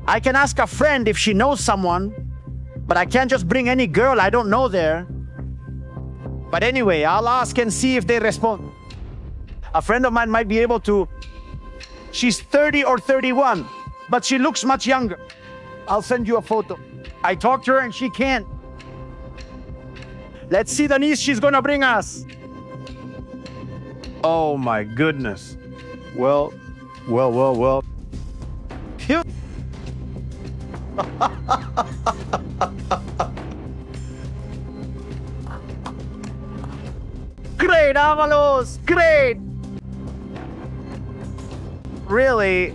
I can ask a friend if she knows someone, but I can't just bring any girl I don't know there. But anyway, I'll ask and see if they respond. A friend of mine might be able to. She's 30 or 31, but she looks much younger. I'll send you a photo. I talked to her and she can't. Let's see the news she's gonna bring us. Oh my goodness. Well. Phew. Great, Ábalos! Great! Really?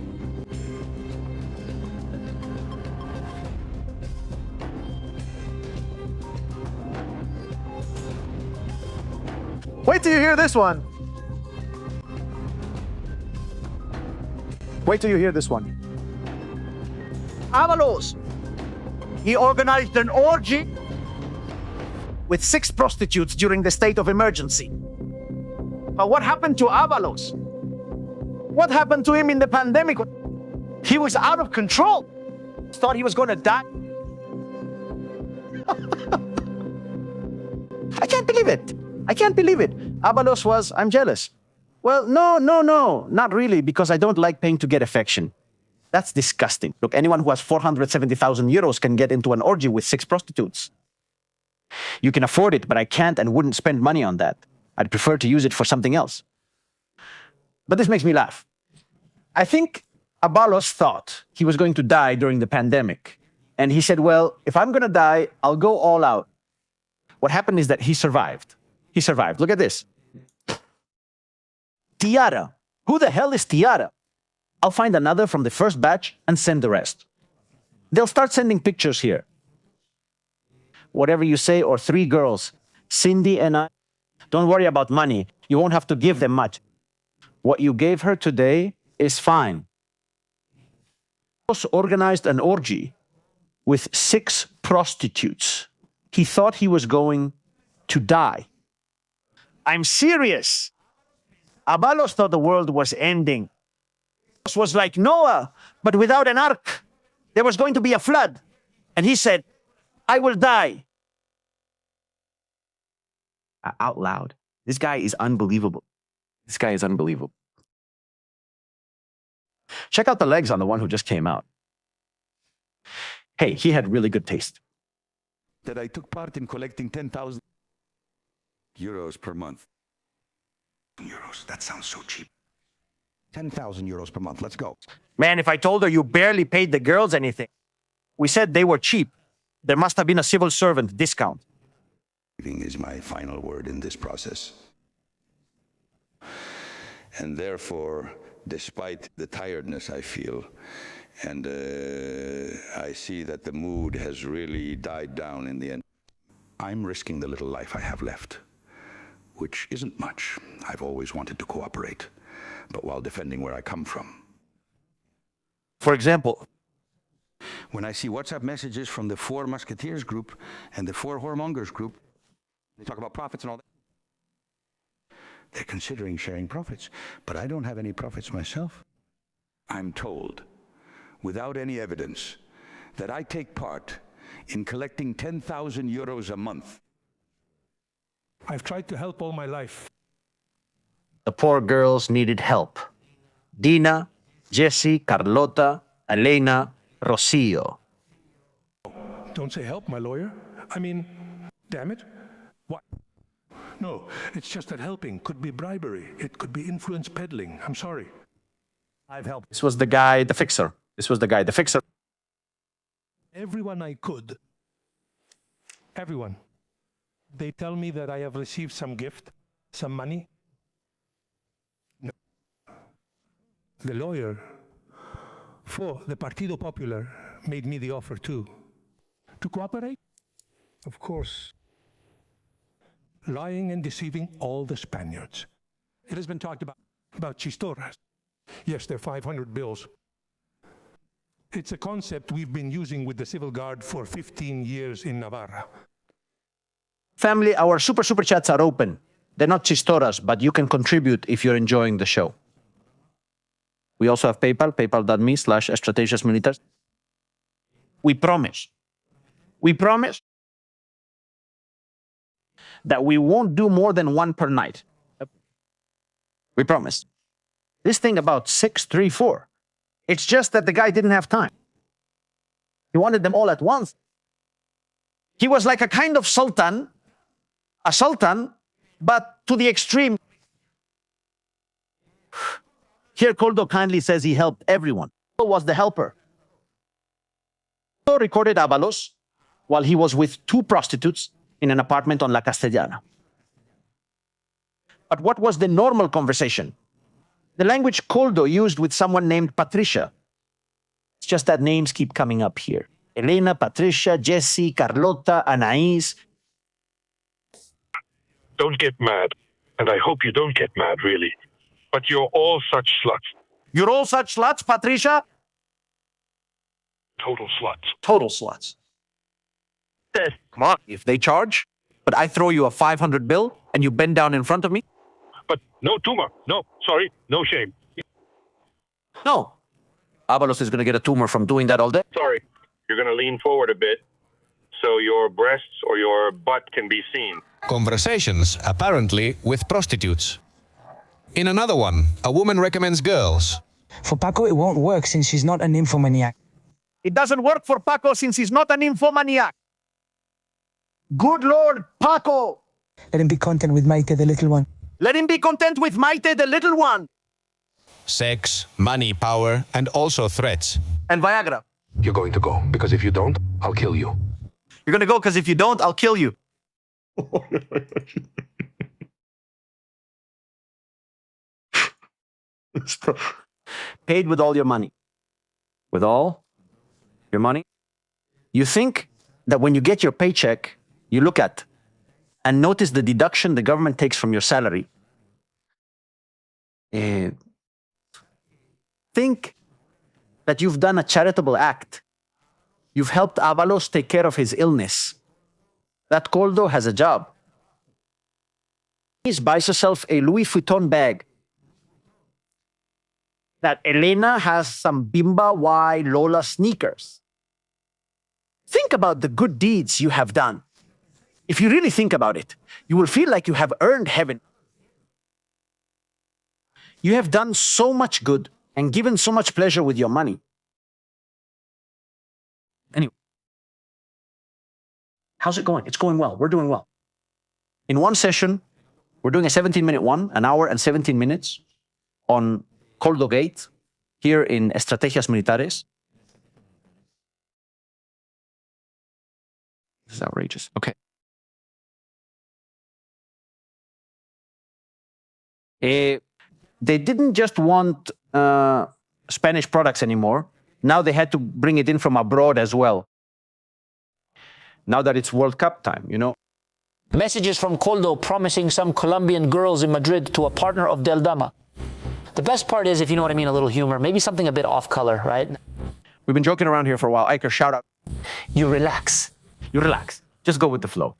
Wait till you hear this one. Wait till you hear this one. Ábalos, he organized an orgy with 6 prostitutes during the state of emergency. But what happened to Ábalos? What happened to him in the pandemic? He was out of control. Thought he was going to die. I can't believe it. I can't believe it. Ábalos was, I'm jealous. Well, no, not really, because I don't like paying to get affection. That's disgusting. Look, anyone who has 470,000 euros can get into an orgy with 6 prostitutes. You can afford it, but I can't and wouldn't spend money on that. I'd prefer to use it for something else. But this makes me laugh. I think Ábalos thought he was going to die during the pandemic. And he said, well, if I'm going to die, I'll go all out. What happened is that he survived. He survived. Look at this. Tiara. Who the hell is Tiara? I'll find another from the first batch and send the rest. They'll start sending pictures here. Whatever you say, or 3 girls, Cindy and I. Don't worry about money. You won't have to give them much. What you gave her today is fine. He organized an orgy with 6 prostitutes. He thought he was going to die. I'm serious. Ábalos thought the world was ending. It was like Noah, but without an ark. There was going to be a flood. And he said, I will die. Out loud. This guy is unbelievable. This guy is unbelievable. Check out the legs on the one who just came out. Hey, he had really good taste. That I took part in collecting 10,000 euros per month. Euros, that sounds so cheap. 10,000 euros per month, let's go. Man, if I told her you barely paid the girls anything. We said they were cheap. There must have been a civil servant discount. Is my final word in this process. And therefore, despite the tiredness I feel, and I see that the mood has really died down in the end, I'm risking the little life I have left, which isn't much. I've always wanted to cooperate, but while defending where I come from. For example, when I see WhatsApp messages from the 4 Musketeers group and the 4 Whoremongers group, they talk about profits and all that. They're considering sharing profits, but I don't have any profits myself. I'm told, without any evidence, that I take part in collecting 10,000 euros a month. I've tried to help all my life. The poor girls needed help. Dina, Jessie, Carlota, Elena, Rocio. Don't say help, my lawyer. I mean, damn it. What? No, it's just that helping could be bribery. It could be influence peddling. I'm sorry. I've helped. This was the guy, the fixer. This was the guy, the fixer. Everyone I could. Everyone. They tell me that I have received some gift, some money. No. The lawyer for the Partido Popular made me the offer too. To cooperate? Of course. Lying and deceiving all the Spaniards. It has been talked about chistoras. Yes, they're 500 bills. It's a concept we've been using with the Civil Guard for 15 years in Navarra. Family, our super chats are open. They're not chistoras, but you can contribute if you're enjoying the show. We also have PayPal, paypal.me/estrategiasmilitares. We promise that we won't do more than 1 per night. We promise. This thing about 634, it's just that the guy didn't have time. He wanted them all at once. He was like a kind of sultan a sultan, but to the extreme. Here, Koldo kindly says he helped everyone. Koldo was the helper. Koldo recorded Ábalos while he was with 2 prostitutes in an apartment on La Castellana. But what was the normal conversation? The language Koldo used with someone named Patricia. It's just that names keep coming up here. Elena, Patricia, Jessie, Carlota, Anais. Don't get mad. And I hope you don't get mad, really. But you're all such sluts. You're all such sluts, Patricia? Total sluts. Total sluts. Come on, if they charge, but I throw you a 500 bill and you bend down in front of me? But no tumor. No, sorry, no shame. No. Ábalos is going to get a tumor from doing that all day. Sorry, you're going to lean forward a bit so your breasts or your butt can be seen. Conversations, apparently, with prostitutes. In another one, a woman recommends girls. For Paco, it won't work since she's not a nymphomaniac. It doesn't work for Paco since he's not a nymphomaniac. Good Lord, Paco! Let him be content with Maite, the little one. Let him be content with Maite, the little one. Sex, money, power, and also threats. And Viagra. You're going to go, because if you don't, I'll kill you. You're going to go, because if you don't, I'll kill you. Paid with all your money. With all your money? You think that when you get your paycheck, you look at and notice the deduction the government takes from your salary. Think that you've done a charitable act. You've helped Ábalos take care of his illness. That Koldo has a job. He buys herself a Louis Vuitton bag. That Elena has some Bimba Y Lola sneakers. Think about the good deeds you have done. If you really think about it, you will feel like you have earned heaven. You have done so much good and given so much pleasure with your money. Anyway, how's it going? It's going well. We're doing well. In one session, we're doing a 17-minute one, an hour and 17 minutes on Koldo Gate here in Estrategias Militares. This is outrageous. Okay. They didn't just want Spanish products anymore. Now they had to bring it in from abroad as well. Now that it's World Cup time, you know. Messages from Koldo promising some Colombian girls in Madrid to a partner of Aldama. The best part is, if you know what I mean, a little humor, maybe something a bit off color, right? We've been joking around here for a while. Iker, shout out. You relax. You relax. Just go with the flow.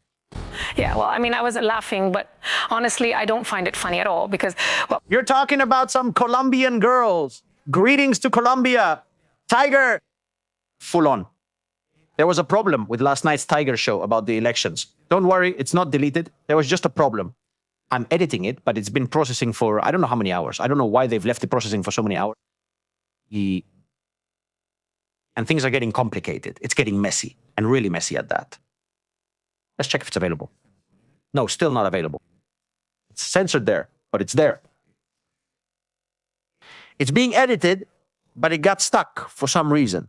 Yeah, well, I mean, I was laughing, but honestly, I don't find it funny at all because, well... You're talking about some Colombian girls. Greetings to Colombia. Tiger. Full on. There was a problem with last night's Tiger show about the elections. Don't worry, it's not deleted. There was just a problem. I'm editing it, but it's been processing for I don't know how many hours. I don't know why they've left it processing for so many hours. And things are getting complicated. It's getting messy, and really messy at that. Let's check if it's available. No, still not available. It's censored there, but it's there. It's being edited, but it got stuck for some reason.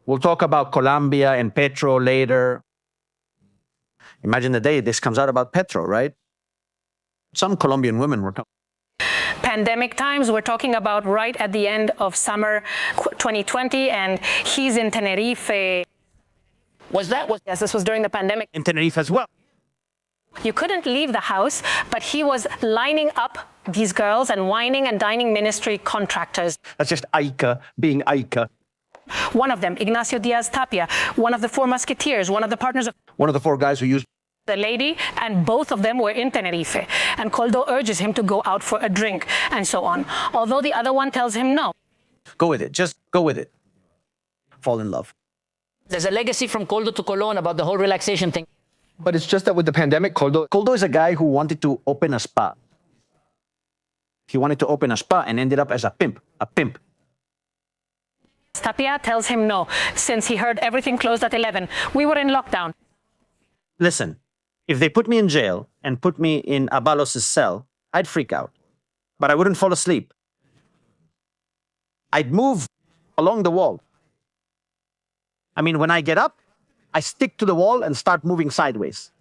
We'll talk about Colombia and Petro later. Imagine the day this comes out about Petro, right? Some Colombian women were talking. Pandemic times, we're talking about right at the end of summer 2020, and he's in Tenerife. Yes, this was during the pandemic. In Tenerife as well. You couldn't leave the house, but he was lining up these girls and whining and dining ministry contractors. That's just Iker being Iker. One of them, Ignacio Diaz Tapia, one of the four musketeers, one of the partners of... One of the four guys who used... The lady, and both of them were in Tenerife. And Koldo urges him to go out for a drink, and so on. Although the other one tells him no. Go with it. Just go with it. Fall in love. There's a legacy from Koldo to Colón about the whole relaxation thing. But it's just that with the pandemic, Koldo is a guy who wanted to open a spa. He wanted to open a spa and ended up as a pimp. A pimp. Tapia tells him no, since he heard everything closed at 11. We were in lockdown. Listen, if they put me in jail and put me in Ábalos' cell, I'd freak out. But I wouldn't fall asleep. I'd move along the wall. I mean, when I get up, I stick to the wall and start moving sideways.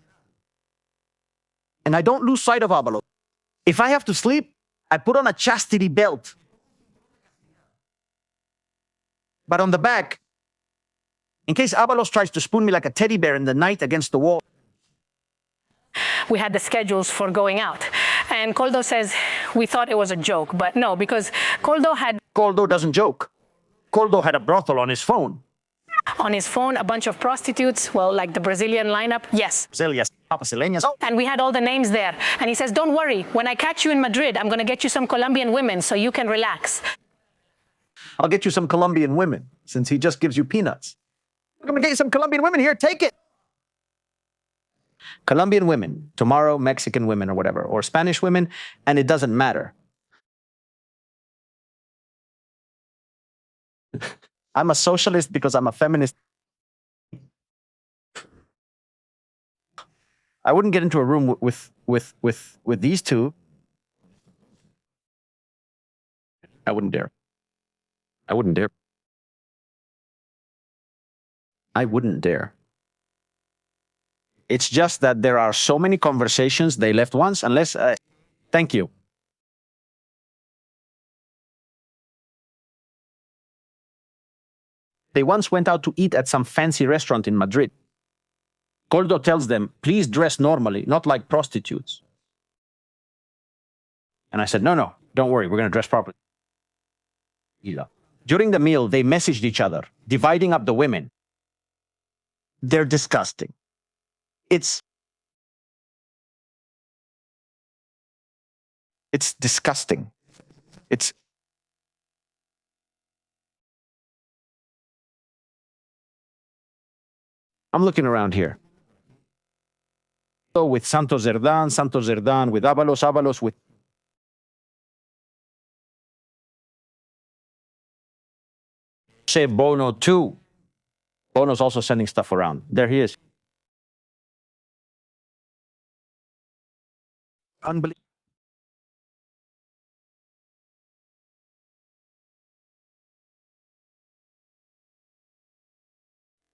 And I don't lose sight of Ábalos. If I have to sleep, I put on a chastity belt. But on the back, in case Ábalos tries to spoon me like a teddy bear in the night against the wall. We had the schedules for going out. And Koldo says, we thought it was a joke, but no, because Koldo doesn't joke. Koldo had a brothel on his phone. On his phone, a bunch of prostitutes, well, like the Brazilian lineup, yes. And we had all the names there. And he says, don't worry, when I catch you in Madrid, I'm going to get you some Colombian women so you can relax. I'll get you some Colombian women, since he just gives you peanuts. I'm going to get you some Colombian women here. Take it. Colombian women, tomorrow Mexican women or whatever, or Spanish women, and it doesn't matter. I'm a socialist because I'm a feminist. I wouldn't get into a room with these two. I wouldn't dare. I wouldn't dare. I wouldn't dare. It's just that there are so many conversations they left once, unless, thank you. They once went out to eat at some fancy restaurant in Madrid. Koldo tells them, please dress normally, not like prostitutes. And I said, no, don't worry, we're going to dress properly. During the meal, they messaged each other, dividing up the women. They're disgusting. It's disgusting. I'm looking around here. So with Santos Zerdan with Ábalos with say Bono too. Bono's also sending stuff around. There he is. Unbelievable.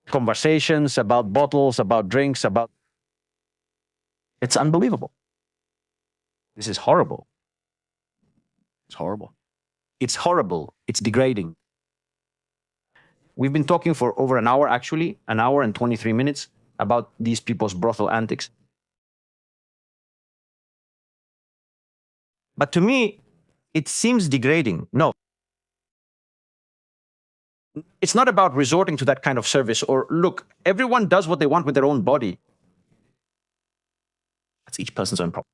Conversations about bottles, about drinks, about... It's unbelievable. This is horrible. It's horrible. It's horrible. It's degrading. We've been talking for over an hour, actually, an hour and 23 minutes, about these people's brothel antics. But to me, it seems degrading. No. It's not about resorting to that kind of service or, look, everyone does what they want with their own body. That's each person's own problem.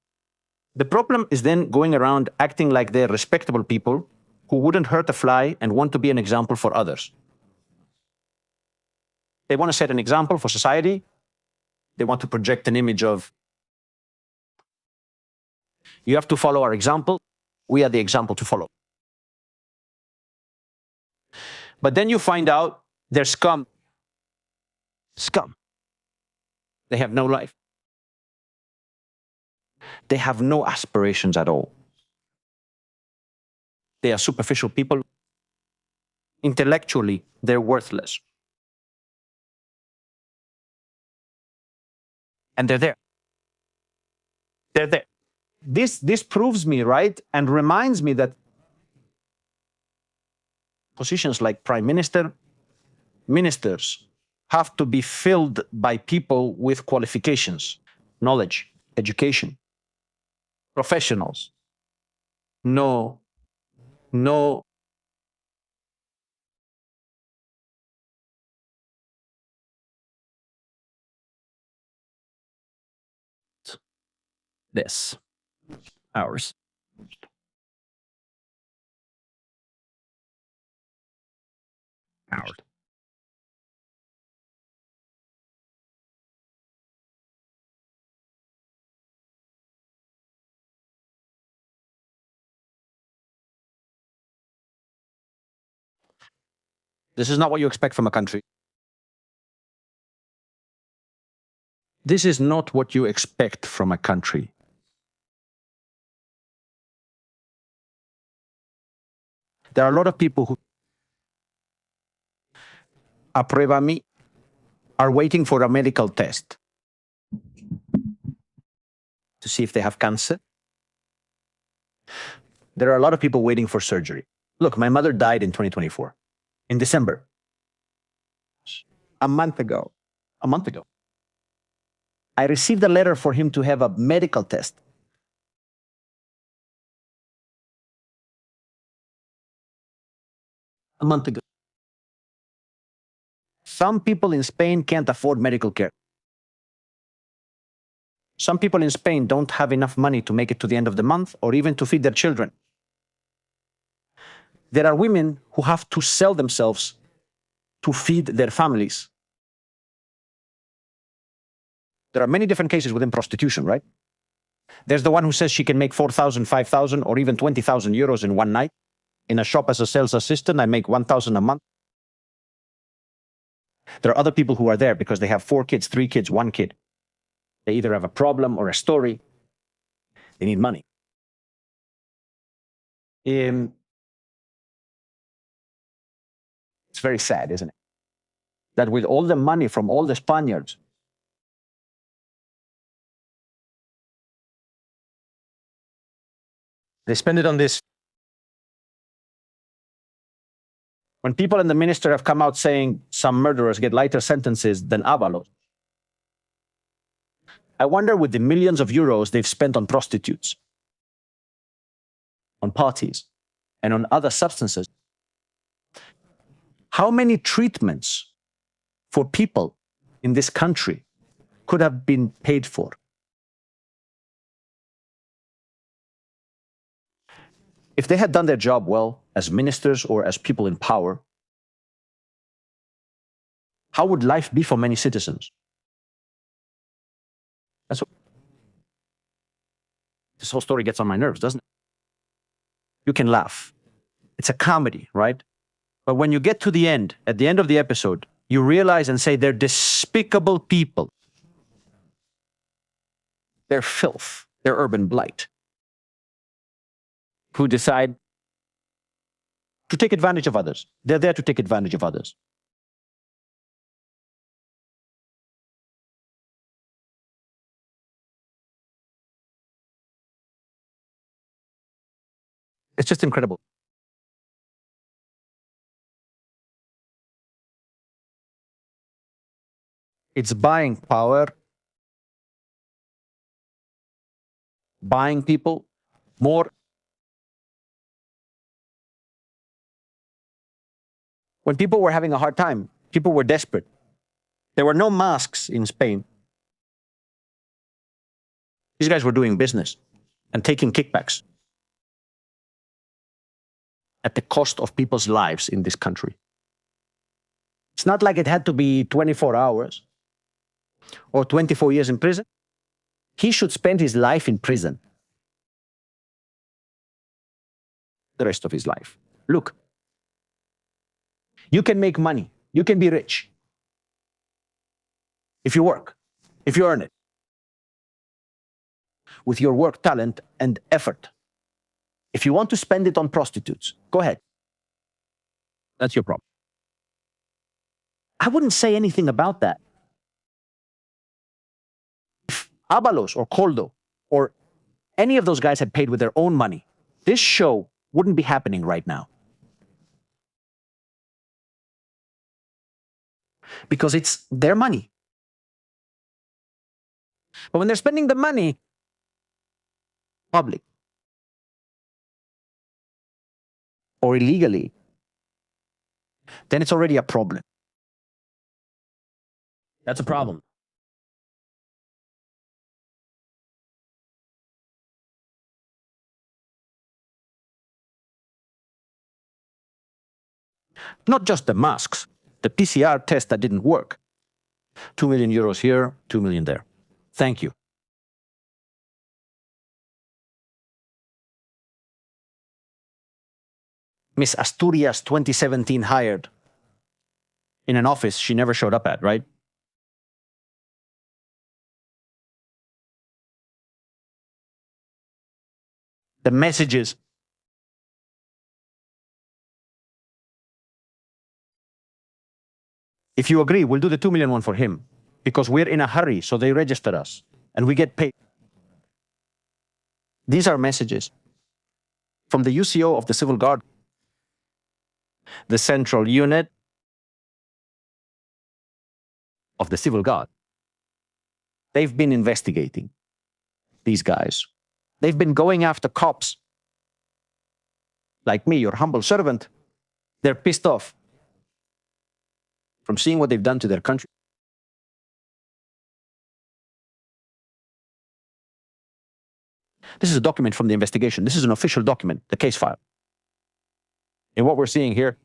The problem is then going around acting like they're respectable people who wouldn't hurt a fly and want to be an example for others. They want to set an example for society. They want to project an image of, you have to follow our example. We are the example to follow. But then you find out they're scum. Scum. They have no life. They have no aspirations at all. They are superficial people. Intellectually, they're worthless. And they're there. They're there. This proves me right and reminds me that positions like prime minister, ministers have to be filled by people with qualifications, knowledge, education, professionals. No. This. Ours. Ours. This is not what you expect from a country. This is not what you expect from a country. There are a lot of people who aprueba-me, are waiting for a medical test to see if they have cancer. There are a lot of people waiting for surgery. Look, my mother died in 2024, in December. A month ago. A month ago. I received a letter for him to have a medical test. A month ago. Some people in Spain can't afford medical care. Some people in Spain don't have enough money to make it to the end of the month or even to feed their children. There are women who have to sell themselves to feed their families. There are many different cases within prostitution, right? There's the one who says she can make 4,000, 5,000, or even 20,000 euros in one night. In a shop as a sales assistant, I make 1,000 a month. There are other people who are there because they have 4 kids, 3 kids, 1 kid. They either have a problem or a story. They need money. It's very sad, isn't it? That with all the money from all the Spaniards, they spend it on this. When people and the minister have come out saying some murderers get lighter sentences than Ábalos, I wonder with the millions of euros they've spent on prostitutes, on parties, and on other substances, how many treatments for people in this country could have been paid for? If they had done their job well as ministers or as people in power, how would life be for many citizens? That's what this whole story gets on my nerves, doesn't it? You can laugh. It's a comedy, right? But when you get to the end, at the end of the episode, you realize and say they're despicable people. They're filth. They're urban blight, who decide to take advantage of others. They're there to take advantage of others. It's just incredible. It's buying power, buying people more. When people were having a hard time, people were desperate. There were no masks in Spain. These guys were doing business and taking kickbacks at the cost of people's lives in this country. It's not like it had to be 24 hours or 24 years in prison. He should spend his life in prison. The rest of his life. Look, you can make money. You can be rich. If you work, if you earn it. With your work, talent, and effort. If you want to spend it on prostitutes, go ahead. That's your problem. I wouldn't say anything about that. If Ábalos or Koldo or any of those guys had paid with their own money, this show wouldn't be happening right now. Because it's their money. But when they're spending the money, public, or illegally, then it's already a problem. That's a problem. Not just the masks, the PCR test that didn't work. 2 million euros here, 2 million there. Thank you. Miss Asturias 2017 hired in an office she never showed up at, right? the messages. If you agree, we'll do the 2 million one for him because we're in a hurry, so they register us and we get paid. These are messages from the UCO of the Civil Guard, the Central Unit of the Civil Guard. They've been investigating these guys. They've been going after cops like me, your humble servant. They're pissed off from seeing what they've done to their country. This is a document from the investigation. This is an official document, the case file. And what we're seeing here,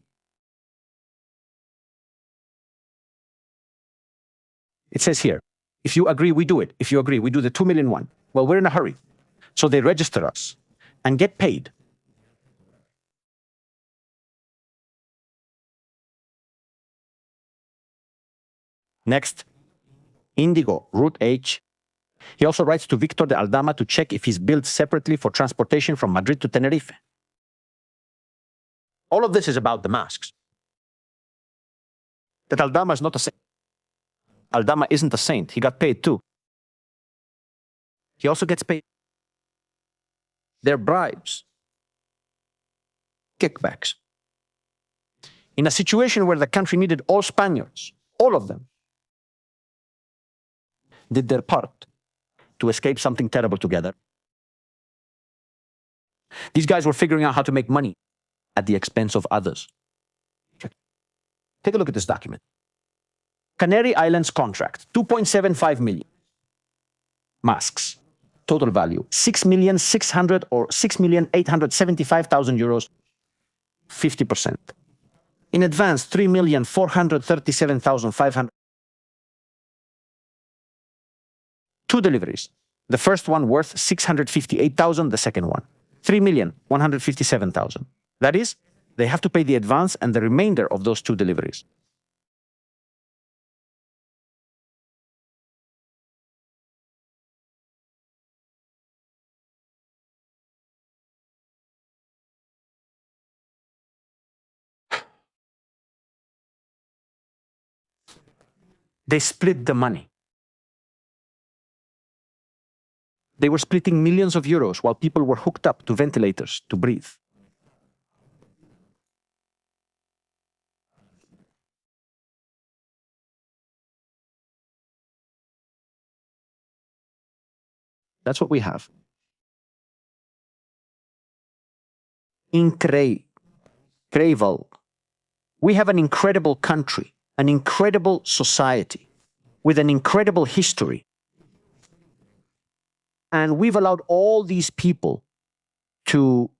it says here, if you agree, we do it. If you agree, we do the 2 million one. Well, we're in a hurry. So they register us and get paid. Next, Indigo, Route H. He also writes to Victor de Aldama to check if he's billed separately for transportation from Madrid to Tenerife. All of this is about the masks. That Aldama is not a saint. Aldama isn't a saint. He got paid too. He also gets paid. They're bribes, kickbacks. In a situation where the country needed all Spaniards, all of them, did their part to escape something terrible together. These guys were figuring out how to make money at the expense of others. Take a look at this document. Canary Islands contract, 2.75 million. Masks, total value, 6,600,000 or 6,875,000 euros, 50%. In advance, 3,437,500. 2 deliveries. The first one worth 658,000, the second one, 3,157,000. That is, they have to pay the advance and the remainder of those 2 deliveries. They split the money. They were splitting millions of euros while people were hooked up to ventilators to breathe. That's what we have. Incredible. We have an incredible country, an incredible society, with an incredible history. And we've allowed all these people to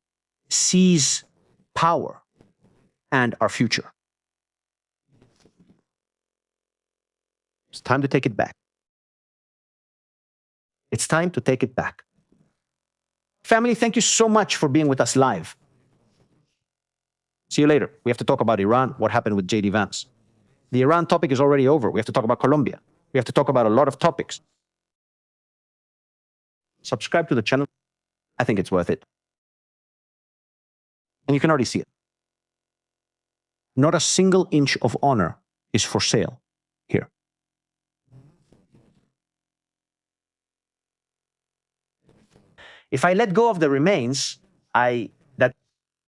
seize power and our future. It's time to take it back. It's time to take it back. Family, thank you so much for being with us live. See you later. We have to talk about Iran, what happened with J.D. Vance. The Iran topic is already over. We have to talk about Colombia. We have to talk about a lot of topics. Subscribe to the channel. I think it's worth it. And you can already see it. Not a single inch of honor is for sale here. If I let go of the remains, I